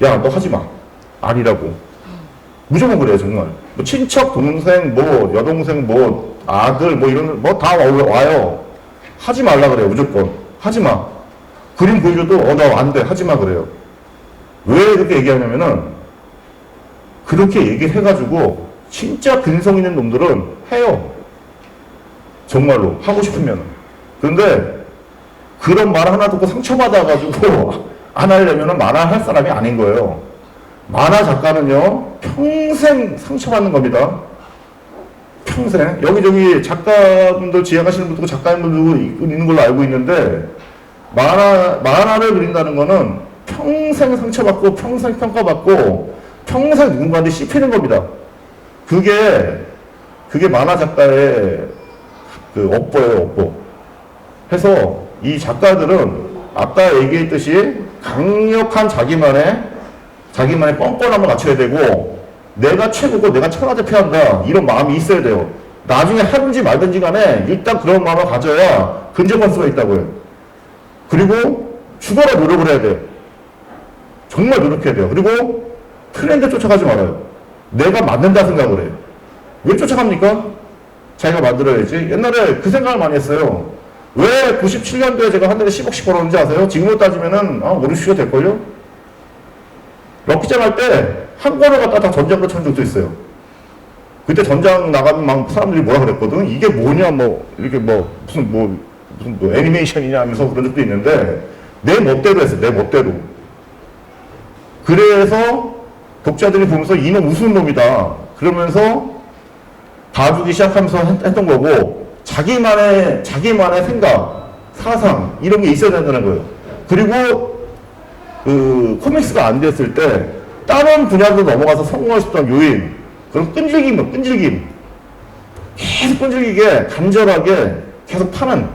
야, 너 하지 마. 아니라고. 무조건 그래요, 정말. 뭐 친척, 동생, 뭐 여동생, 뭐 아들, 뭐 이런 뭐 다 와요. 하지 말라 그래요, 무조건. 하지 마. 그림 보여줘도 나 안 돼, 하지 마 그래요. 왜 그렇게 얘기하냐면은 그렇게 얘기를 해가지고 진짜 근성 있는 놈들은 해요. 정말로 하고 싶으면. 그런데 그런 말 하나 듣고 상처받아가지고 안 하려면은 만화 할 사람이 아닌 거예요. 만화 작가는요 평생 상처받는 겁니다. 평생. 여기저기 작가분들 지향하시는 분들도 작가님들도 있는 걸로 알고 있는데 만화를 그린다는 거는 평생 상처받고 평생 평가받고 평생 누군가한테 씹히는 겁니다. 그게 만화 작가의 그 업보예요, 업보. 해서 이 작가들은 아까 얘기했듯이 강력한 자기만의 뻔뻔함을 갖춰야 되고 내가 최고고 내가 천하제패한다 이런 마음이 있어야 돼요. 나중에 하든지 말든지 간에 일단 그런 마음을 가져야 근접할 수가 있다고요. 그리고 죽어라 노력을 해야 돼요. 정말 노력해야 돼요. 그리고 트렌드 쫓아가지 말아요. 내가 만든다 생각을 해요. 왜 쫓아갑니까? 자기가 만들어야지. 옛날에 그 생각을 많이 했어요. 왜 97년도에 제가 한 달에 10억씩 벌었는지 아세요? 지금으로 따지면은 5, 60가 될걸요? 럭키장 할 때 한 권을 갖다 다 전장으로 천 적도 있어요. 그때 전장 나가면 막 사람들이 뭐라 그랬거든? 이게 뭐냐, 이렇게 무슨 애니메이션이냐 하면서 그런 적도 있는데, 내 멋대로 했어요, 내 멋대로. 그래서 독자들이 보면서 이놈 무슨 놈이다. 그러면서 봐주기 시작하면서 했던 거고, 자기만의 생각, 사상, 이런 게 있어야 된다는 거예요. 그리고, 코믹스가 안 됐을 때, 다른 분야로 넘어가서 성공할 수 있던 요인, 그런 끈질김. 계속 끈질기게, 간절하게 계속 파는,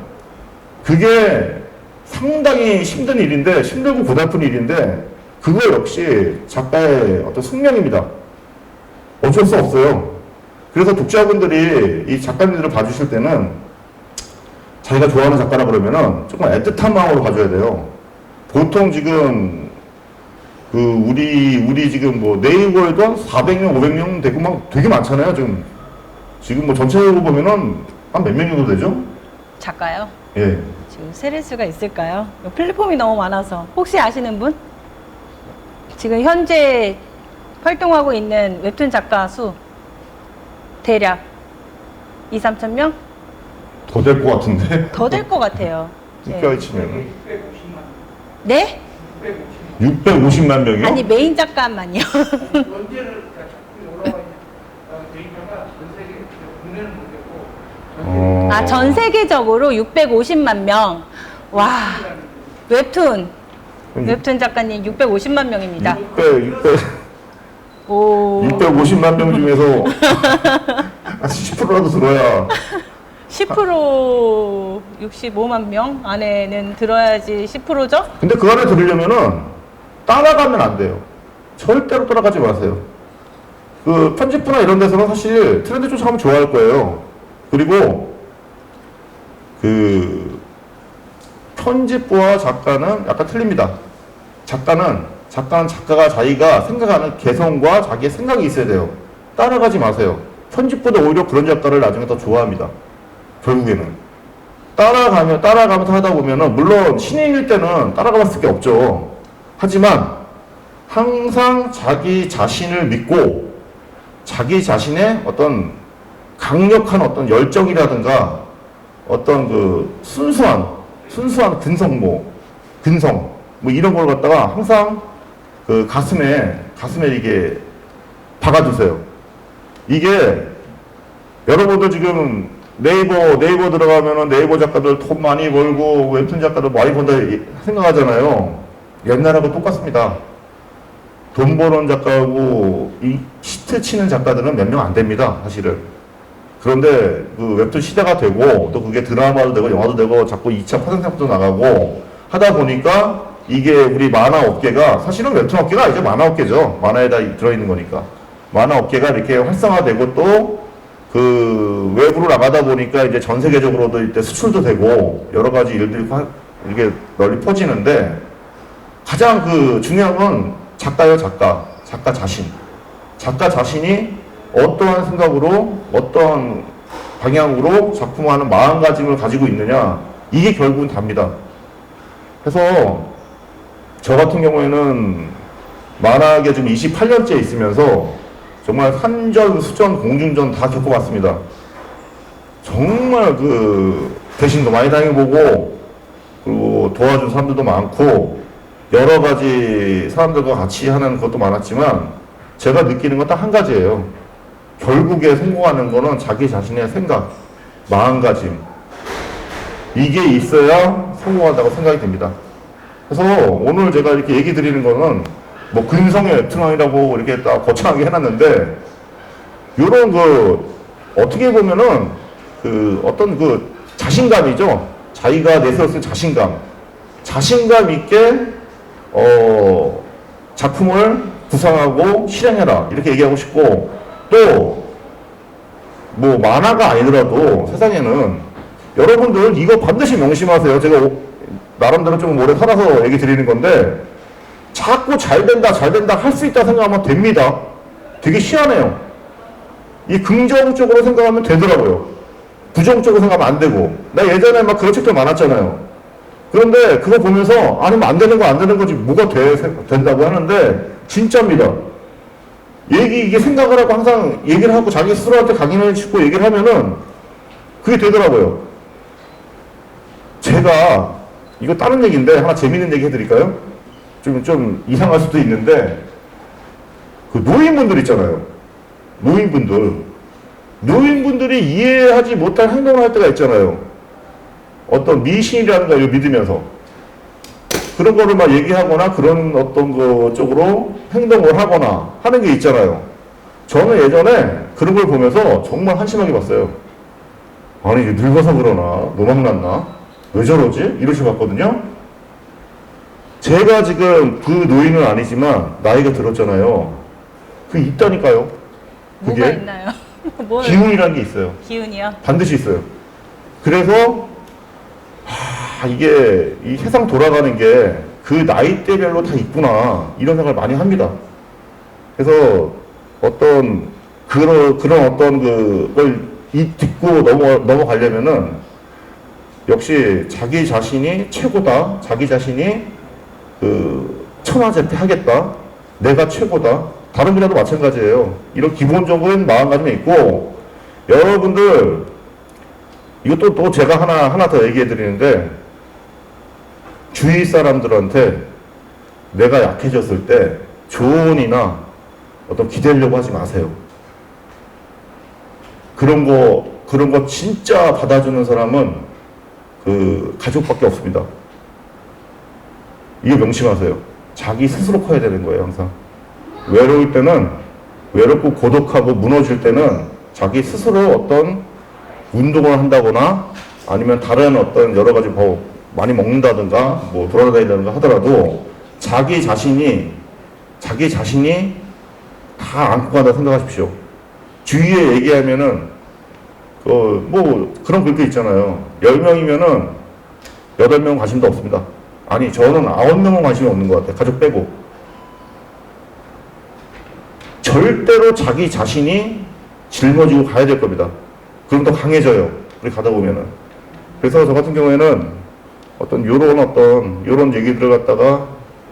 그게 상당히 힘든 일인데, 힘들고 고달픈 일인데, 그거 역시 작가의 어떤 숙명입니다. 어쩔 수 없어요. 그래서 독자분들이 이 작가님들을 봐주실 때는 자기가 좋아하는 작가라 그러면은 조금 애틋한 마음으로 봐줘야 돼요. 보통 지금 우리 지금 네이버에도 한 400명, 500명 되고 막 되게 많잖아요. 지금 전체적으로 보면은 한 몇 명 정도 되죠? 작가요? 예. 지금 세릴 수가 있을까요? 플랫폼이 너무 많아서. 혹시 아시는 분? 지금 현재 활동하고 있는 웹툰 작가 수 대략 2, 3천 명? 더 될 것 같은데? 더 될 것 같아요. 국가에 치면. 네? 650만 명이요? 아니 메인 작가만요. 연재를 작품이 올라와 있는 데이터가 전 세계 국내는 모르겠고 아, 전 세계적으로 650만 명. 와, 웹툰 작가님 650만 명입니다. 650만 명 중에서 10%라도 들어야. 10% 65만 명 안에는 들어야지 10%죠? 근데 그 안에 들으려면은 따라가면 안 돼요. 절대로 따라가지 마세요. 그 편집부나 이런 데서는 사실 트렌드 쫓아가면 좋아할 거예요. 그리고 그 편집부와 작가는 약간 틀립니다. 작가는 작가가 자기가 생각하는 개성과 자기의 생각이 있어야 돼요. 따라가지 마세요. 편집보다 오히려 그런 작가를 나중에 더 좋아합니다. 결국에는. 따라가면서 하다 보면은, 물론 신인일 때는 따라갈 수밖에 없죠. 하지만, 항상 자기 자신을 믿고, 자기 자신의 어떤 강력한 어떤 열정이라든가, 어떤 그 순수한 근성, 이런 걸 갖다가 항상 그 가슴에 이게 박아두세요. 이게, 여러분들 지금 네이버 들어가면은 네이버 작가들 돈 많이 벌고 웹툰 작가들 많이 번다 생각하잖아요. 옛날하고 똑같습니다. 돈 버는 작가하고 이 히트 치는 작가들은 몇 명 안 됩니다, 사실은. 그런데 그 웹툰 시대가 되고 또 그게 드라마도 되고 영화도 되고 자꾸 2차 파생상품도 나가고 하다 보니까 이게 우리 만화 업계가 사실은 웹툰 업계가 아니죠. 만화 업계죠. 만화에 다 들어있는 거니까. 만화 업계가 이렇게 활성화되고 또 그 외부로 나가다 보니까 이제 전 세계적으로도 이제 수출도 되고 여러 가지 일들이 이게 널리 퍼지는데 가장 그 중요한 건 작가요, 작가. 작가 자신. 작가 자신이 어떠한 생각으로 어떠한 방향으로 작품을 하는 마음가짐을 가지고 있느냐. 이게 결국은 답니다. 그래서 저 같은 경우에는 만화계 지금 28년째 있으면서 정말 산전, 수전, 공중전 다 겪어봤습니다. 정말 그 대신도 많이 당해보고 그리고 도와준 사람들도 많고 여러 가지 사람들과 같이 하는 것도 많았지만 제가 느끼는 건 딱 한 가지예요. 결국에 성공하는 거는 자기 자신의 생각, 마음가짐 이게 있어야 성공한다고 생각이 듭니다. 그래서 오늘 제가 이렇게 얘기 드리는 거는 뭐 근성의 웹툰왕이라고 이렇게 딱 거창하게 해놨는데 요런 그 어떻게 보면은 그 어떤 그 자신감이죠. 자기가 내세웠을 자신감 있게 작품을 구상하고 실행해라 이렇게 얘기하고 싶고 또 뭐 만화가 아니더라도 세상에는 여러분들 이거 반드시 명심하세요. 제가 나름대로 좀 오래 살아서 얘기 드리는 건데 자꾸 잘 된다 할 수 있다 생각하면 됩니다. 되게 희한해요. 이 긍정적으로 생각하면 되더라고요. 부정적으로 생각하면 안 되고. 나 예전에 막 그런 책들 많았잖아요. 그런데 그거 보면서 아니면 안 되는 거지 뭐가 된다고 하는데 진짜입니다. 이게 생각을 하고 항상 얘기를 하고 자기 스스로한테 강인을 싣고 얘기를 하면은 그게 되더라고요. 제가 이거 다른 얘기인데 하나 재밌는 얘기 해드릴까요? 좀 이상할 수도 있는데 그 노인분들 있잖아요. 노인분들이 이해하지 못할 행동을 할 때가 있잖아요. 어떤 미신이라는 걸 믿으면서 그런 거를 막 얘기하거나 그런 어떤 거 쪽으로 행동을 하거나 하는 게 있잖아요. 저는 예전에 그런 걸 보면서 정말 한심하게 봤어요. 아니 이제 늙어서 그러나 노망났나 왜 저러지? 이러시고 봤거든요. 제가 지금 그 노인은 아니지만 나이가 들었잖아요. 그게 있다니까요. 그게 뭐가 있나요? 뭘? 기운이라는 게 있어요. 기운이요? 반드시 있어요. 그래서 이게 이 세상 돌아가는 게 그 나이대별로 다 있구나 이런 생각을 많이 합니다. 그래서 어떤 그런 어떤 그걸 듣고 넘어가려면은 역시 자기 자신이 최고다, 자기 자신이 그 천하제패 하겠다, 내가 최고다. 다른 분야도 마찬가지예요. 이런 기본적인 마음가짐이 있고 여러분들 이것도 또 제가 하나 더 얘기해 드리는데 주위 사람들한테 내가 약해졌을 때 조언이나 어떤 기대려고 하지 마세요. 그런 거 진짜 받아주는 사람은 그 가족밖에 없습니다. 이거 명심하세요. 자기 스스로 커야 되는 거예요, 항상. 외로울 때는 외롭고 고독하고 무너질 때는 자기 스스로 어떤 운동을 한다거나 아니면 다른 어떤 여러 가지 뭐 많이 먹는다든가 뭐 돌아다닌다든가 하더라도 자기 자신이 다 안고 간다 생각하십시오. 주위에 얘기하면은 뭐 그런 글도 있잖아요. 10명이면은 8명 관심도 없습니다. 아니 저는 9명은 관심이 없는 것 같아요. 가족 빼고. 절대로 자기 자신이 짊어지고 가야 될 겁니다. 그럼 더 강해져요. 우리 가다 보면은. 그래서 저 같은 경우에는 요런 얘기들을 갖다가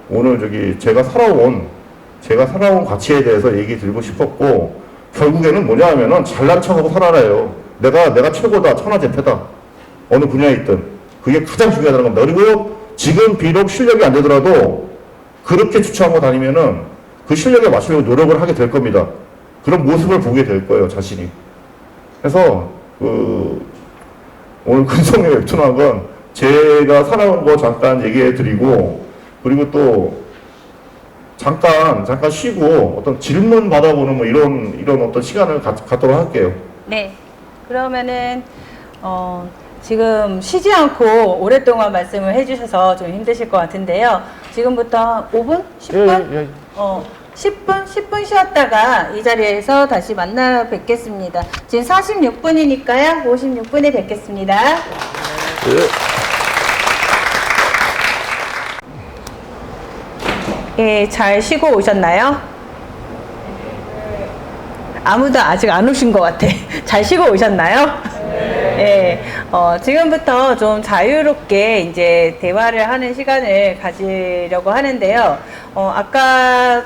오늘 제가 살아온 가치에 대해서 얘기 드리고 싶었고, 결국에는 뭐냐 하면은 잘난 척하고 살아라요. 내가 최고다, 천하제패다. 어느 분야에 있든. 그게 가장 중요하다는 겁니다. 그리고 지금 비록 실력이 안 되더라도 그렇게 주창하고 다니면은 그 실력에 맞추려고 노력을 하게 될 겁니다. 그런 모습을 보게 될 거예요, 자신이. 그래서 오늘 근성의 웹툰한 건 제가 살아온 거 잠깐 얘기해 드리고, 그리고 또 잠깐 쉬고 어떤 질문 받아보는 뭐 이런 어떤 시간을 갖도록 할게요. 네. 그러면은 지금 쉬지 않고 오랫동안 말씀을 해주셔서 좀 힘드실 것 같은데요. 지금부터 5분? 10분? 예. 10분 쉬었다가 이 자리에서 다시 만나 뵙겠습니다. 지금 46분이니까요. 56분에 뵙겠습니다. 예, 잘 쉬고 오셨나요? 아무도 아직 안 오신 것 같아. 잘 쉬고 오셨나요? 네. 지금부터 좀 자유롭게 이제 대화를 하는 시간을 가지려고 하는데요. 아까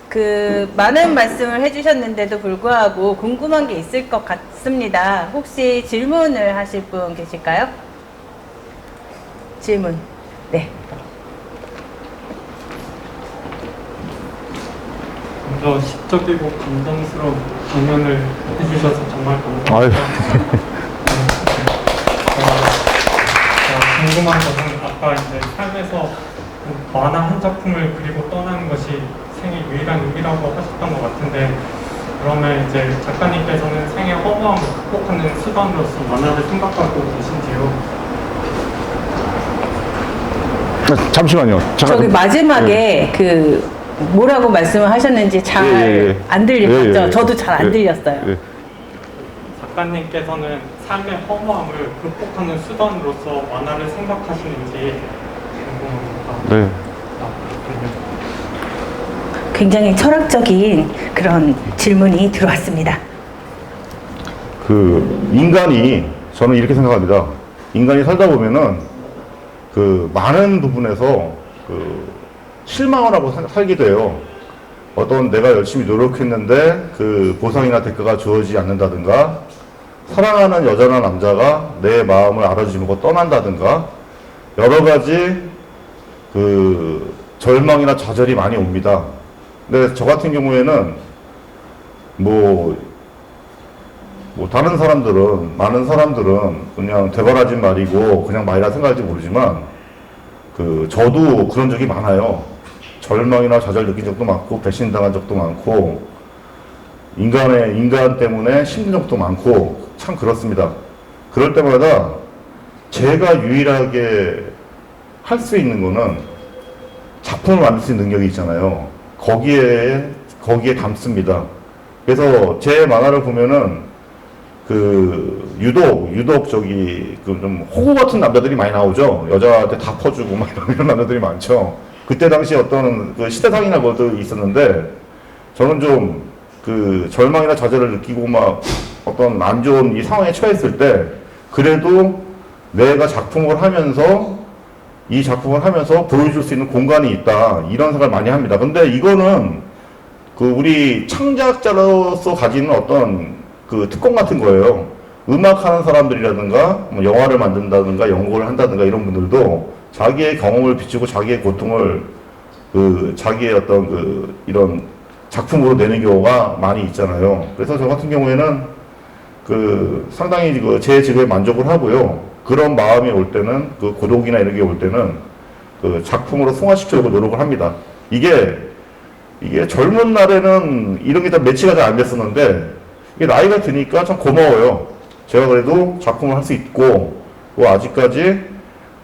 그 많은 말씀을 해주셨는데도 불구하고 궁금한 게 있을 것 같습니다. 혹시 질문을 하실 분 계실까요? 질문. 네. 먼저 시적이고 감동스러운 강연을 해주셔서 정말 감사합니다. 아유. 제가 궁금한 것은 아까 이제 삶에서 만화 한 작품을 그리고 떠나는 것이 생의 유일한 의미라고 하셨던 것 같은데, 그러면 이제 작가님께서는 생의 허무함을 극복하는 수단으로서 만화를 생각하고 계신지요? 잠시만요. 저기 마지막에 그 뭐라고 말씀을 하셨는지 잘 안 들렸죠? 저도 잘 안 들렸어요. 작가님께서는 삶의 허무함을 극복하는 수단으로서 만화를 생각하시는지 궁금합니다. 네. 그렇군요. 굉장히 철학적인 그런 질문이 들어왔습니다. 그 인간이 저는 이렇게 생각합니다. 인간이 살다 보면은 그 많은 부분에서 그 실망을 하고 살게 돼요. 어떤 내가 열심히 노력했는데 그 보상이나 대가가 주어지지 않는다든가, 사랑하는 여자나 남자가 내 마음을 알아주지 못하고 떠난다든가, 여러 가지 그 절망이나 좌절이 많이 옵니다. 근데 저 같은 경우에는 뭐 다른 사람들은, 많은 사람들은 그냥 되바라진 말이고 그냥 말이라 생각할지 모르지만, 그 저도 그런 적이 많아요. 절망이나 좌절 느낀 적도 많고, 배신당한 적도 많고, 인간 때문에 힘든 적도 많고, 참 그렇습니다. 그럴 때마다 제가 유일하게 할 수 있는 거는 작품을 만들 수 있는 능력이 있잖아요. 거기에 담습니다. 그래서 제 만화를 보면은 그 유독 저기 그 좀 호구 같은 남자들이 많이 나오죠. 여자한테 다 퍼주고 막 이런 남자들이 많죠. 그때 당시 어떤 그 시대상이나 것도 있었는데, 저는 좀 그 절망이나 좌절을 느끼고 막 어떤 안 좋은 이 상황에 처했을 때, 그래도 내가 이 작품을 하면서 보여줄 수 있는 공간이 있다, 이런 생각을 많이 합니다. 근데 이거는 그 우리 창작자로서 가지는 어떤 그 특권 같은 거예요. 음악하는 사람들이라든가, 뭐 영화를 만든다든가, 연구를 한다든가, 이런 분들도 자기의 경험을 비추고 자기의 고통을 그 자기의 어떤 그 이런 작품으로 내는 경우가 많이 있잖아요. 그래서 저 같은 경우에는 그 상당히 그 제 직업에 만족을 하고요. 그런 마음이 올 때는, 그 고독이나 이런 게 올 때는 그 작품으로 승화시키려고 노력을 합니다. 이게 젊은 날에는 이런 게 다 매치가 잘 안 됐었는데, 이게 나이가 드니까 참 고마워요. 제가 그래도 작품을 할 수 있고, 또 아직까지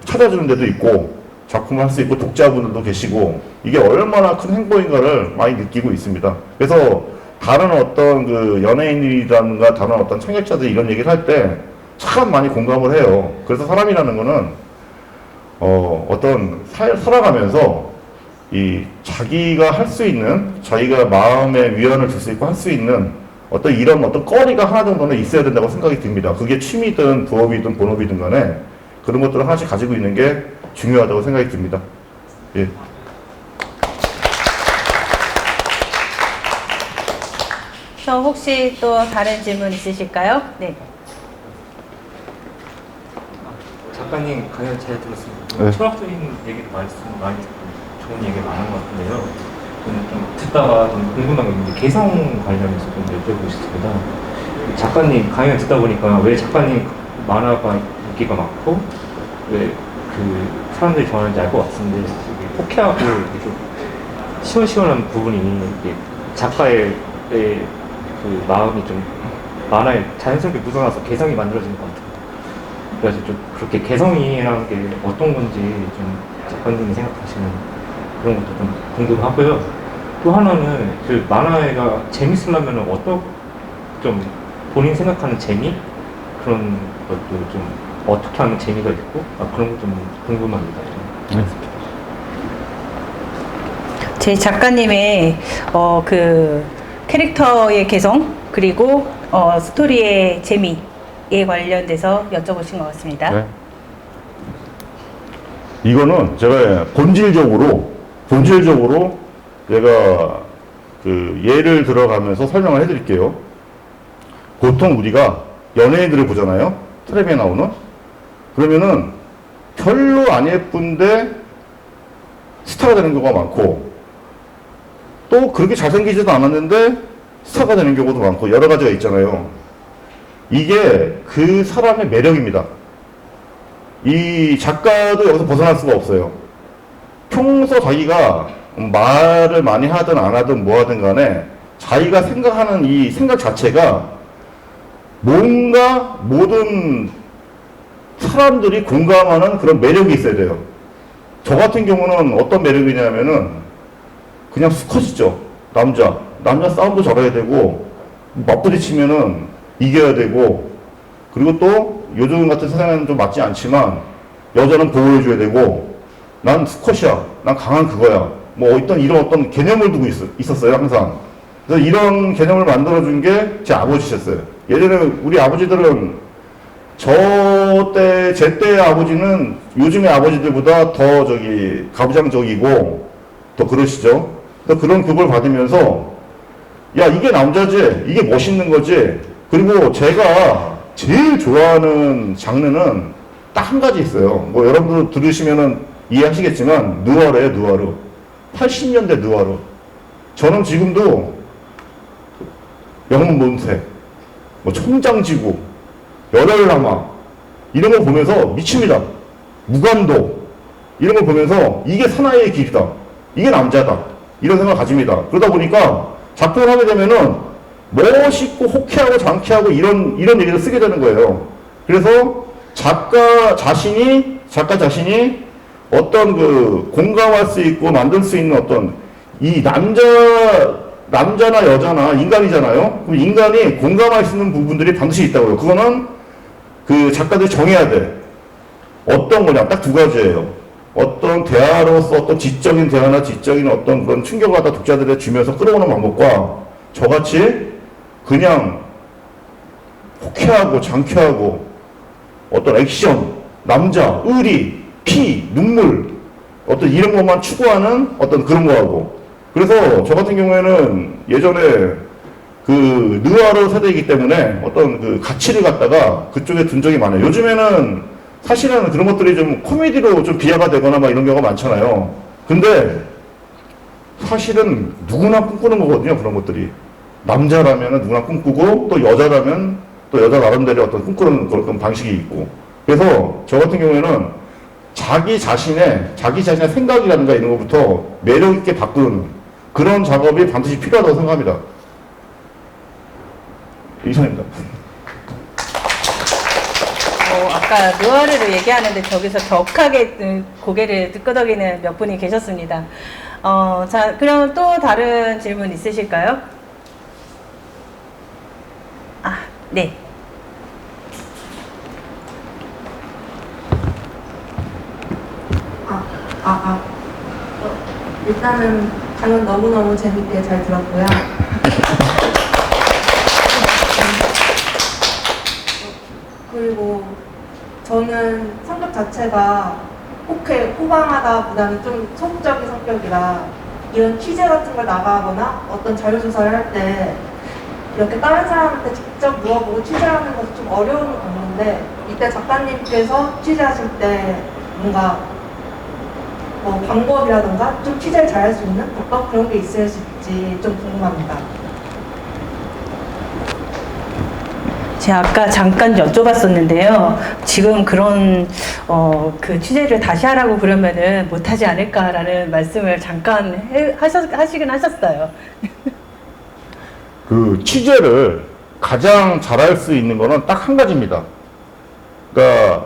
찾아주는 데도 있고, 작품을 할 수 있고, 독자분들도 계시고, 이게 얼마나 큰 행복인가를 많이 느끼고 있습니다. 그래서 다른 어떤 그 연예인이라든가 다른 어떤 창작자들이 이런 얘기를 할 때 참 많이 공감을 해요. 그래서 사람이라는 거는 어떤 살아가면서 이 자기가 할 수 있는, 자기가 마음에 위안을 줄 수 있고 할 수 있는 이런 거리가 하나 정도는 있어야 된다고 생각이 듭니다. 그게 취미든 부업이든 본업이든 간에 그런 것들을 하나씩 가지고 있는 게 중요하다고 생각이 듭니다. 예. 저 혹시 또 다른 질문 있으실까요? 네. 작가님 강연 잘 들었습니다. 네. 철학적인 얘기도 많이 듣고 좋은 얘기 많은 것 같은데요. 저는 좀 듣다가 좀 궁금한 게 있는데, 개성 관련해서 좀 여쭤보고 싶습니다. 작가님 강연 듣다 보니까 왜 작가님 만화가 인기가 많고 왜 그 사람들이 좋아하는지 알 것 같은데, 호쾌하고 이렇게 좀 시원시원한 부분이 이게 작가의 그 마음이 좀 만화에 자연스럽게 묻어나서 개성이 만들어지는 것 같아요. 그래서 좀 그렇게 개성이라는 게 어떤 건지 좀 작가님이 생각하시는 그런 것도 좀 궁금하고요. 또 하나는 그 만화가 재밌으려면 어떤 좀 본인 생각하는 재미 그런 것도 좀 어떻게 하면 재미가 있고 그런 것 좀 궁금합니다. 제 작가님의 그 캐릭터의 개성 그리고 스토리의 재미에 관련돼서 여쭤보신 것 같습니다. 네. 이거는 제가 본질적으로 제가 그 예를 들어가면서 설명을 해드릴게요. 보통 우리가 연예인들을 보잖아요. 텔레비에 나오는. 그러면은 별로 안 예쁜데 스타가 되는 경우가 많고 또 그렇게 잘생기지도 않았는데 스타가 되는 경우도 많고 여러 가지가 있잖아요. 이게 그 사람의 매력입니다. 이 작가도 여기서 벗어날 수가 없어요. 평소 자기가 말을 많이 하든 안 하든 뭐 하든 간에 자기가 생각하는 이 생각 자체가 뭔가 모든 사람들이 공감하는 그런 매력이 있어야 돼요. 저 같은 경우는 어떤 매력이냐면은 그냥 수컷이죠. 남자 싸움도 잘해야 되고 맞부딪히면은 이겨야 되고 그리고 또 요즘 같은 세상에는 좀 맞지 않지만 여자는 보호해줘야 되고 난 수컷이야. 난 강한 그거야. 뭐 이런 어떤 개념을 두고 있었어요. 항상. 그래서 이런 개념을 만들어준 게 제 아버지셨어요. 예전에 우리 아버지들은 제 때의 아버지는 요즘의 아버지들보다 더 가부장적이고 더 그러시죠. 그래서 그런 교육을 받으면서 야 이게 남자지, 이게 멋있는 거지. 그리고 제가 제일 좋아하는 장르는 딱 한 가지 있어요. 뭐 여러분들 들으시면은 이해하시겠지만 느와르예요, 느와르. 80년대 느와르. 저는 지금도 영웅 몬세, 뭐 총장지구, 열혈남아 이런 걸 보면서 미칩니다. 무간도 이런 걸 보면서 이게 사나이의 길이다. 이게 남자다. 이런 생각을 가집니다. 그러다 보니까 작품을 하게 되면은 멋있고 호쾌하고 장쾌하고 이런 얘기를 쓰게 되는 거예요. 그래서 작가 자신이 어떤 그 공감할 수 있고 만들 수 있는 어떤 이 남자나 여자나 인간이잖아요. 그럼 인간이 공감할 수 있는 부분들이 반드시 있다고요. 그거는 그 작가들이 정해야 돼. 어떤 거냐 딱 두 가지예요. 어떤 대화로서 어떤 지적인 대화나 지적인 어떤 그런 충격을 갖다 독자들에 주면서 끌어오는 방법과 저같이 그냥 호쾌하고 장쾌하고 어떤 액션, 남자, 의리, 피, 눈물 어떤 이런 것만 추구하는 어떤 그런 거하고 그래서 저 같은 경우에는 예전에 그 느와르 세대이기 때문에 어떤 그 가치를 갖다가 그쪽에 둔 적이 많아요. 요즘에는 사실은 그런 것들이 좀 코미디로 좀 비하가 되거나 막 이런 경우가 많잖아요. 근데 사실은 누구나 꿈꾸는 거거든요. 그런 것들이. 남자라면 누구나 꿈꾸고 또 여자라면 또 여자 나름대로 어떤 꿈꾸는 그런 방식이 있고 그래서 저 같은 경우에는 자기 자신의 생각이라든가 이런 것부터 매력 있게 바꾸는 그런 작업이 반드시 필요하다고 생각합니다. 이상입니다. 아까 느와르를 얘기하는데 저기서 격하게 고개를 끄덕이는 몇 분이 계셨습니다. 자, 그럼 또 다른 질문 있으실까요? 네. 일단은 강연 너무너무 재밌게 잘 들었고요. 그리고 저는 성격 자체가 호방하다보다는 좀 소극적인 성격이라 이런 취재 같은 걸 나가거나 어떤 자료조사를 할 때 이렇게 다른 사람한테 직접 물어보고 취재하는 것이 좀 어려움을 겪는데 이때 작가님께서 취재하실 때 뭔가 뭐 방법이라던가 좀 취재를 잘 할 수 있는 어떤 그런 게 있을지 좀 궁금합니다. 제가 아까 잠깐 여쭤봤었는데요. 지금 그런 그 취재를 다시 하라고 그러면은 못하지 않을까라는 말씀을 잠깐 하시긴 하셨어요. 그 취재를 가장 잘할 수 있는 거는 딱 한 가지입니다. 그러니까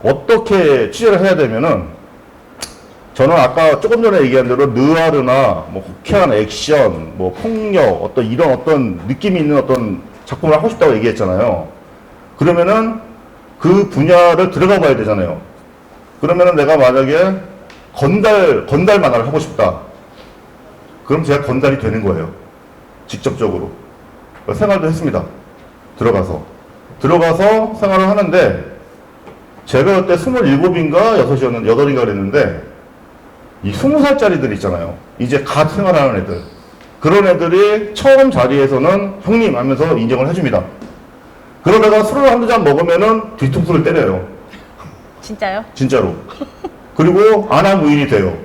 어떻게 취재를 해야 되면은 저는 아까 조금 전에 얘기한 대로 느와르나 뭐 호쾌한 액션, 뭐 폭력, 어떤 이런 어떤 느낌이 있는 어떤 작품을 하고 싶다고 얘기했잖아요. 그러면은 그 분야를 들어가 봐야 되잖아요. 그러면은 내가 만약에 건달 만화를 하고 싶다. 그럼 제가 건달이 되는 거예요. 직접적으로. 생활도 했습니다. 들어가서 생활을 하는데, 제가 그때 27인가 8인가 그랬는데, 이 20살짜리들 있잖아요. 이제 갓 생활하는 애들. 그런 애들이 처음 자리에서는 형님 하면서 인정을 해줍니다. 그러다가 술을 한두 잔 먹으면은 뒤통수를 때려요. 진짜요? 진짜로. 그리고 아나무인이 돼요.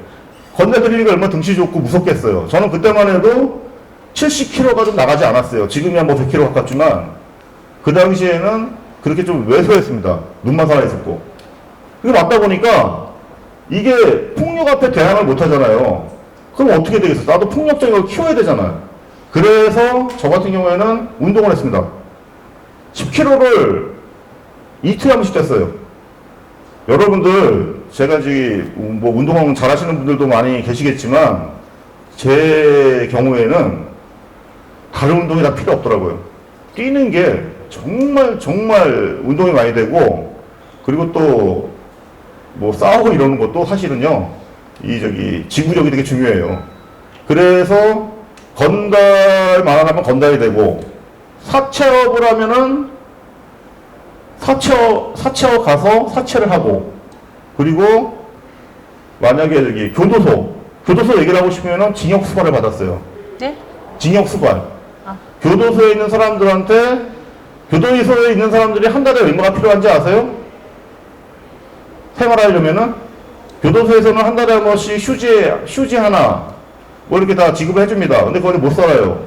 건네드리니까 얼마나 등치 좋고 무섭겠어요. 저는 그때만 해도 70kg가 좀 나가지 않았어요. 지금이야 뭐 100kg 가깝지만, 그 당시에는 그렇게 좀 왜소했습니다. 눈만 살아있었고. 그게 맞다 보니까 이게 폭력 앞에 대항을 못 하잖아요. 그럼 어떻게 되겠어? 나도 폭력적인 걸 키워야 되잖아요. 그래서 저 같은 경우에는 운동을 했습니다. 10kg를 이틀에 한 번씩 뗐어요. 여러분들, 제가 지금 뭐 운동 잘하시는 분들도 많이 계시겠지만, 제 경우에는 다른 운동이 다 필요 없더라고요. 뛰는 게 정말 운동이 많이 되고, 그리고 또 뭐 싸우고 이러는 것도 사실은요, 지구력이 되게 중요해요. 그래서 건달만 하면 건달이 되고, 사채업을 하면은 사채업 가서 사채를 하고, 그리고 만약에 교도소 얘기를 하고 싶으면은 징역 수발을 받았어요. 네? 징역 수발. 아. 교도소에 있는 사람들한테, 교도소에 있는 사람들이 한 달에 얼마가 필요한지 아세요? 생활하려면은 교도소에서는 한 달에 한 번씩 휴지 하나 뭐 이렇게 다 지급을 해줍니다. 근데 그걸 못 살아요.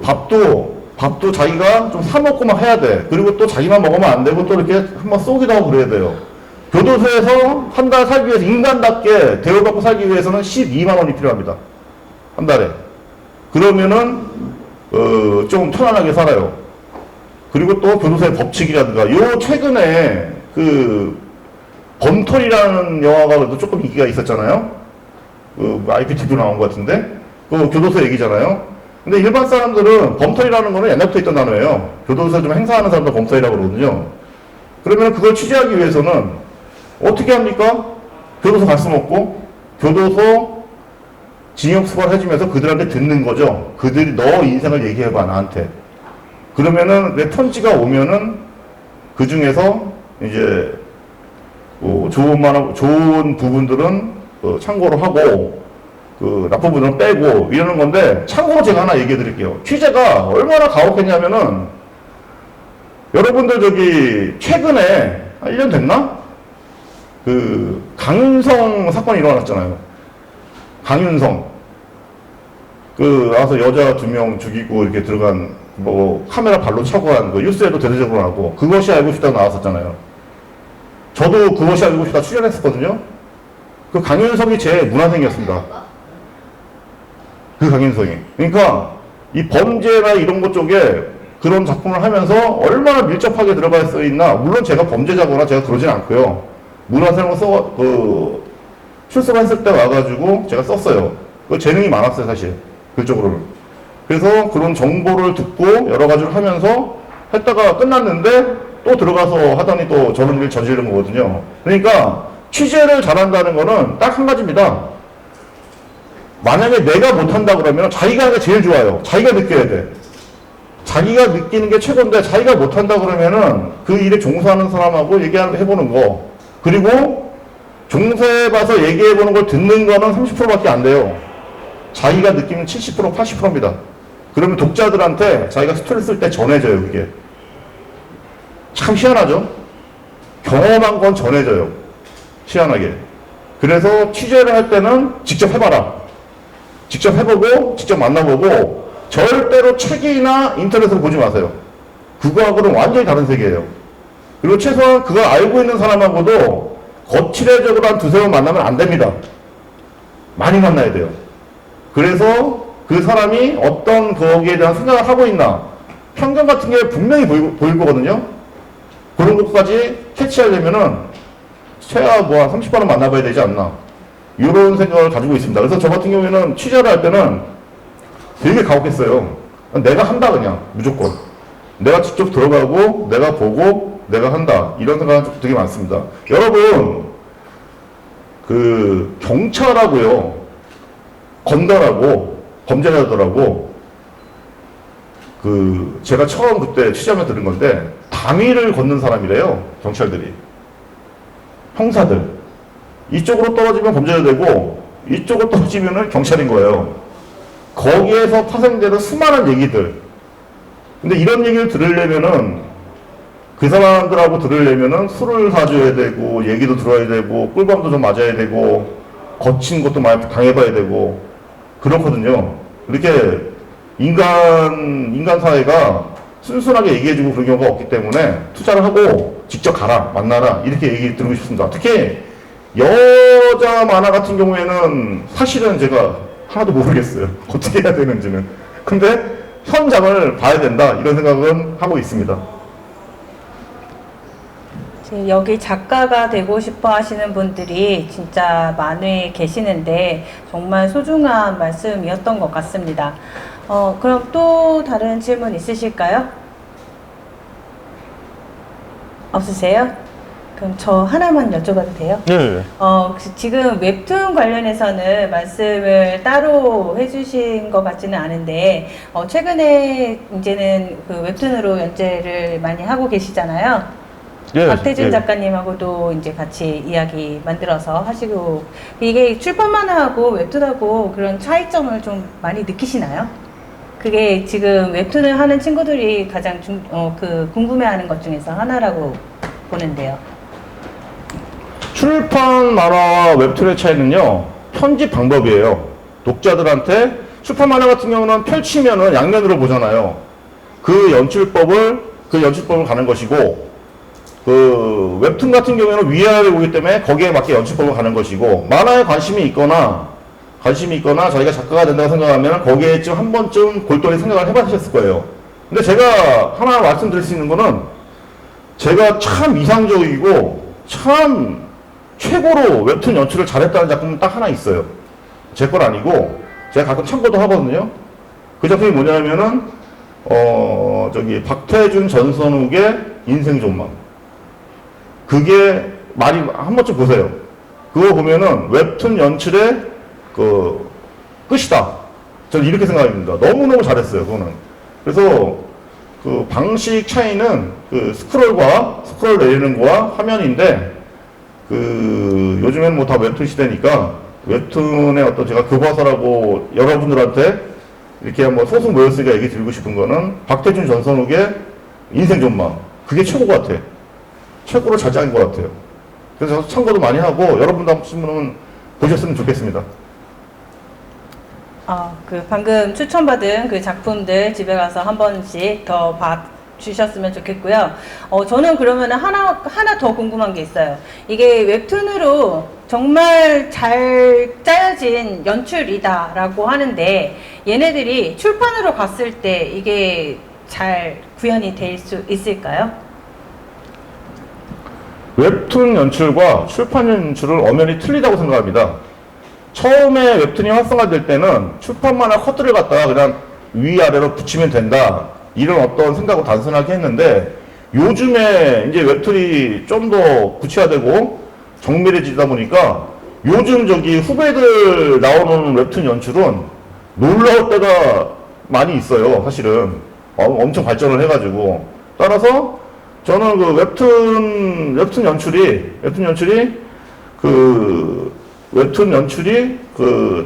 밥도 자기가 좀 사 먹고만 해야 돼. 그리고 또 자기만 먹으면 안 되고 또 이렇게 한번 쏘기도 하고 그래야 돼요. 교도소에서 한 달 살기 위해서 인간답게 대우받고 살기 위해서는 12만 원이 필요합니다. 한 달에. 그러면은 좀 편안하게 살아요. 그리고 또 교도소의 법칙이라든가, 요 최근에 범털이라는 영화가 그래도 조금 인기가 있었잖아요. IPTV 나온 것 같은데, 교도소 얘기잖아요. 근데 일반 사람들은 범털이라는 거는 옛날부터 있던 단어예요. 교도소에 좀 행사하는 사람들 범털이라고 그러거든요. 그러면 그걸 취재하기 위해서는 어떻게 합니까? 교도소 갈 수는 없고, 교도소 징역 수발 해주면서 그들한테 듣는 거죠. 그들이 너 인생을 얘기해봐, 나한테. 그러면은 내 편지가 오면은 그 중에서 이제 좋은 부분들은 참고로 하고, 나쁜 부분은 빼고 이러는 건데, 참고로 제가 하나 얘기해 드릴게요. 취재가 얼마나 가혹했냐면은, 여러분들 최근에 한 1년 됐나? 강윤성 사건이 일어났잖아요. 강윤성. 와서 여자 2명 죽이고 이렇게 들어간, 카메라 발로 차고 한 뉴스에도 대대적으로 나오고, 그것이 알고 싶다고 나왔었잖아요. 저도 그것이 알고 싶다 출연했었거든요. 그 강윤성이 제 문화생이었습니다. 그 강윤성이. 그러니까 이 범죄나 이런 것 쪽에 그런 작품을 하면서 얼마나 밀접하게 들어갈 수 있나. 물론 제가 범죄자거나 제가 그러진 않고요. 문화생으로 출석했을 때 와가지고 제가 썼어요. 그 재능이 많았어요, 사실. 그쪽으로는. 그래서 그런 정보를 듣고 여러 가지를 하면서 했다가 끝났는데, 또 들어가서 하더니 또 저런 일을 저지르는 거거든요. 그러니까 취재를 잘한다는 거는 딱 한 가지입니다. 만약에 내가 못한다 그러면 자기가 하는 게 제일 좋아요. 자기가 느껴야 돼. 자기가 느끼는 게 최고인데, 자기가 못한다 그러면은 그 일에 종사하는 사람하고 얘기해보는 거, 그리고 종사해봐서 얘기해보는 걸 듣는 거는 30%밖에 안 돼요. 자기가 느끼는 70%, 80%입니다. 그러면 독자들한테 자기가 스트레스를 때 전해져요, 그게. 참 희한하죠? 경험한 건 전해져요. 희한하게. 그래서 취재를 할 때는 직접 해봐라. 직접 해보고, 직접 만나보고, 절대로 책이나 인터넷으로 보지 마세요. 그거하고는 완전히 다른 세계예요. 그리고 최소한 그걸 알고 있는 사람하고도 거칠애적으로 한 2-3번 만나면 안 됩니다. 많이 만나야 돼요. 그래서 그 사람이 어떤 거기에 대한 생각을 하고 있나, 편견 같은 게 분명히 보일 거거든요. 그런 것까지 캐치하려면은 최하 뭐 한 30번은 만나봐야 되지 않나. 이런 생각을 가지고 있습니다. 그래서 저 같은 경우에는 취재를 할 때는 되게 가혹했어요. 내가 한다 그냥 무조건. 내가 직접 들어가고 내가 보고 내가 한다. 이런 생각은 되게 많습니다. 여러분 그 경찰하고요. 건달하고 범죄자들하고 그 제가 처음 그때 취재하면서 들은 건데 당위를 걷는 사람이래요. 경찰들이. 형사들. 이쪽으로 떨어지면 범죄자 되고 이쪽으로 떨어지면 경찰인 거예요. 거기에서 파생되는 수많은 얘기들. 근데 이런 얘기를 들으려면은 그 사람들하고 들으려면은 술을 사줘야 되고 얘기도 들어야 되고 꿀밤도 좀 맞아야 되고 거친 것도 많이 당해봐야 되고 그렇거든요. 이렇게 인간 사회가 순순하게 얘기해주고 그런 경우가 없기 때문에 투자를 하고 직접 가라 만나라 이렇게 얘기 드리고 싶습니다. 특히 여자 만화 같은 경우에는 사실은 제가 하나도 모르겠어요. 어떻게 해야 되는지는. 근데 현장을 봐야 된다 이런 생각은 하고 있습니다. 지금 여기 작가가 되고 싶어 하시는 분들이 진짜 많이 계시는데 정말 소중한 말씀이었던 것 같습니다. 그럼 또 다른 질문 있으실까요? 없으세요? 그럼 저 하나만 여쭤봐도 돼요? 네. 지금 웹툰 관련해서는 말씀을 따로 해주신 것 같지는 않은데, 최근에 이제는 그 웹툰으로 연재를 많이 하고 계시잖아요. 예, 박태준 예. 작가님하고도 이제 같이 이야기 만들어서 하시고, 이게 출판 만화하고 웹툰하고 그런 차이점을 좀 많이 느끼시나요? 그게 지금 웹툰을 하는 친구들이 가장 궁금해하는 것 중에서 하나라고 보는데요. 출판 만화와 웹툰의 차이는요, 편집 방법이에요. 독자들한테 출판 만화 같은 경우는 펼치면은 양면으로 보잖아요. 그 연출법을 가는 것이고, 그 웹툰 같은 경우에는 위아래로 보기 때문에 거기에 맞게 연출법을 가는 것이고, 만화에 관심이 있거나 자기가 작가가 된다고 생각하면 거기에 좀 한 번쯤 골똘히 생각을 해봤을 거예요. 근데 제가 하나 말씀드릴 수 있는 거는 제가 참 이상적이고 참 최고로 웹툰 연출을 잘했다는 작품은 딱 하나 있어요. 제 건 아니고 제가 가끔 참고도 하거든요. 그 작품이 뭐냐면은 박태준 전선욱의 인생존망. 그게 말이 한 번쯤 보세요. 그거 보면은 웹툰 연출의 그 끝이다. 저는 이렇게 생각합니다. 너무너무 잘했어요. 그거는. 그래서 그 방식 차이는 그 스크롤 내리는 거와 화면인데, 그 요즘엔 뭐 다 웹툰 시대니까 웹툰의 어떤 제가 교과서라고 여러분들한테 이렇게 한번 소수 모였으니까 얘기 드리고 싶은 거는 박태준 전선욱의 인생존망. 그게 최고 같아. 최고로 잘 짜인 것 같아요. 그래서 저도 참고도 많이 하고 여러분도 한 번쯤은 보셨으면 좋겠습니다. 방금 추천받은 그 작품들 집에 가서 한 번씩 더 주셨으면 좋겠고요. 저는 그러면 하나 더 궁금한 게 있어요. 이게 웹툰으로 정말 잘 짜여진 연출이다라고 하는데, 얘네들이 출판으로 갔을 때 이게 잘 구현이 될 수 있을까요? 웹툰 연출과 출판 연출은 엄연히 틀리다고 생각합니다. 처음에 웹툰이 활성화될 때는 출판 만화 커트를 갖다가 그냥 위아래로 붙이면 된다, 이런 어떤 생각을 단순하게 했는데, 요즘에 이제 웹툰이 좀 더 구체화되고 정밀해지다 보니까 요즘 후배들 나오는 웹툰 연출은 놀라울 때가 많이 있어요. 사실은 엄청 발전을 해가지고. 따라서 저는 그 웹툰 연출이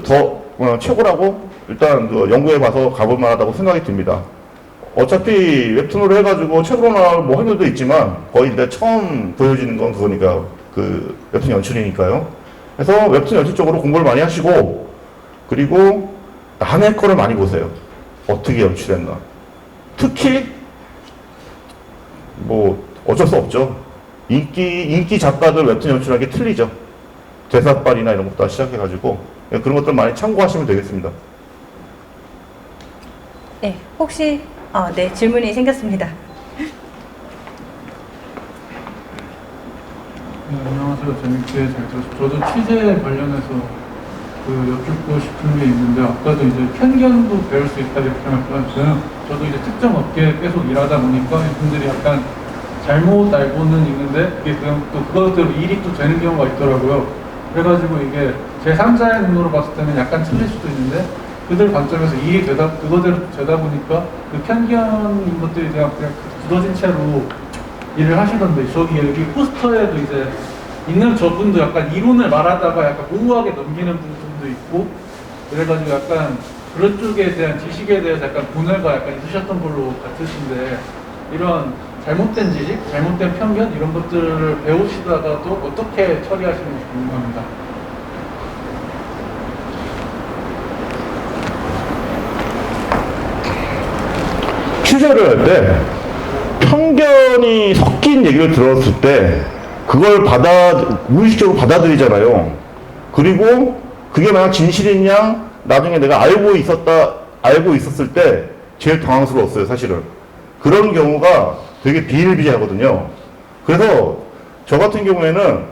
더 최고라고 일단 연구해 봐서 가볼 만하다고 생각이 듭니다. 어차피 웹툰으로 해가지고 책으로 나올 뭐 할일도 있지만 거의 이제 처음 보여지는 건 그거니까, 그 웹툰 연출이니까요. 그래서 웹툰 연출 쪽으로 공부를 많이 하시고, 그리고 남의 거를 많이 보세요. 어떻게 연출했나. 특히 뭐 어쩔 수 없죠. 인기 작가들 웹툰 연출하는 게 틀리죠. 대사빨이나 이런 것부터 시작해가지고 그런 것들 많이 참고하시면 되겠습니다. 네, 혹시 네, 질문이 생겼습니다. 안녕하세요. 말씀하셔서 재밌게 잘 들었어요. 저도 취재 관련해서 여쭙고 싶은 게 있는데, 아까도 이제 편견도 배울 수 있다 이렇게 말씀하셨어요. 저도 이제 특정 업계에 계속 일하다 보니까 이분들이 약간 잘못 알고는 있는데 이게 그냥 또 그것대로 일이 또 되는 경우가 있더라고요. 그래가지고 이게 제3자의 눈으로 봤을 때는 약간 틀릴 수도 있는데, 그들 관점에서 일이 그거대로 되다 보니까 그 편견인 것들이 그냥 굳어진 채로 일을 하시던데, 저기 여기 포스터에도 이제 있는 저분도 약간 이론을 말하다가 약간 모호하게 넘기는 부분도 있고, 그래가지고 약간 그런 쪽에 대한 지식에 대해서 약간 분열가 약간 있으셨던 걸로 같으신데, 이런 잘못된 지식, 잘못된 편견 이런 것들을 배우시다가도 어떻게 처리하시는지 궁금합니다. 취재를 할 때 편견이 섞인 얘기를 들었을 때 그걸 무의식적으로 받아들이잖아요. 그리고 그게 만약 진실이냐 나중에 내가 알고 있었을 때 제일 당황스러웠어요, 사실은. 그런 경우가 되게 비일비재하거든요. 그래서 저 같은 경우에는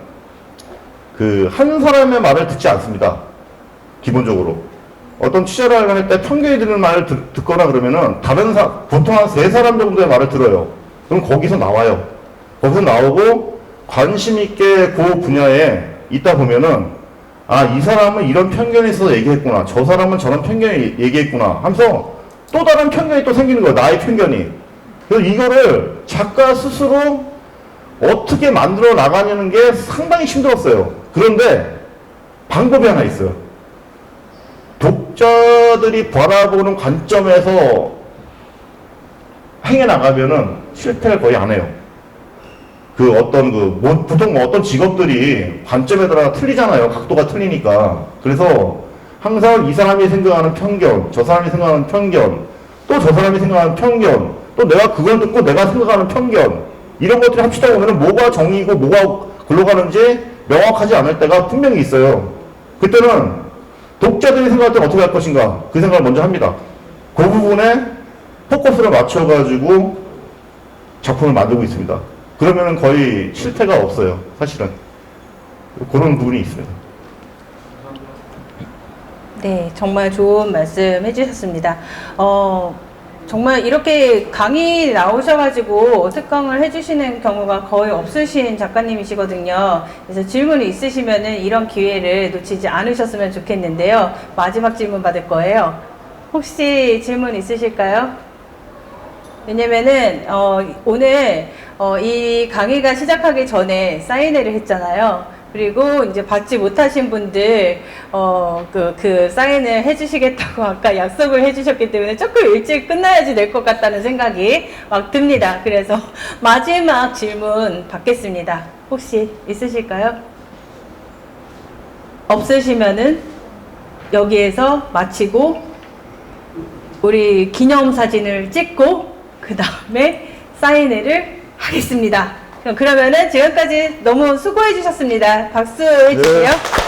한 사람의 말을 듣지 않습니다. 기본적으로. 어떤 취재를 할 때 편견이 드는 말을 듣거나 그러면은 보통 한 3사람 정도의 말을 들어요. 그럼 거기서 나와요. 거기서 나오고 관심 있게 그 분야에 있다 보면은 이 사람은 이런 편견이 있어서 얘기했구나. 저 사람은 저런 편견이 얘기했구나. 하면서 또 다른 편견이 또 생기는 거예요. 나의 편견이. 그래서 이거를 작가 스스로 어떻게 만들어 나가냐는 게 상당히 힘들었어요. 그런데 방법이 하나 있어요. 독자들이 바라보는 관점에서 행해 나가면은 실패를 거의 안 해요. 보통 어떤 직업들이 관점에 따라 틀리잖아요. 각도가 틀리니까. 그래서 항상 이 사람이 생각하는 편견, 저 사람이 생각하는 편견, 또 저 사람이 생각하는 편견, 또 내가 그걸 듣고 내가 생각하는 편견, 이런 것들이 합치다 보면은 뭐가 정의고 뭐가 굴러가는지 명확하지 않을 때가 분명히 있어요. 그때는 독자들이 생각할 때는 어떻게 할 것인가, 그 생각을 먼저 합니다. 그 부분에 포커스를 맞춰가지고 작품을 만들고 있습니다. 그러면은 거의 실패가 없어요, 사실은. 그런 부분이 있습니다. 네, 정말 좋은 말씀 해주셨습니다. 정말 이렇게 강의 나오셔가지고 특강을 해주시는 경우가 거의 없으신 작가님이시거든요. 그래서 질문이 있으시면은 이런 기회를 놓치지 않으셨으면 좋겠는데요. 마지막 질문 받을 거예요. 혹시 질문 있으실까요? 왜냐면은 오늘 이 강의가 시작하기 전에 사인회를 했잖아요. 그리고 이제 받지 못하신 분들 그 사인을 해주시겠다고 아까 약속을 해주셨기 때문에 조금 일찍 끝나야지 될 것 같다는 생각이 막 듭니다. 그래서 마지막 질문 받겠습니다. 혹시 있으실까요? 없으시면은 여기에서 마치고 우리 기념사진을 찍고 그 다음에 사인회를 하겠습니다. 그러면은 지금까지 너무 수고해 주셨습니다. 박수 해주세요. 네.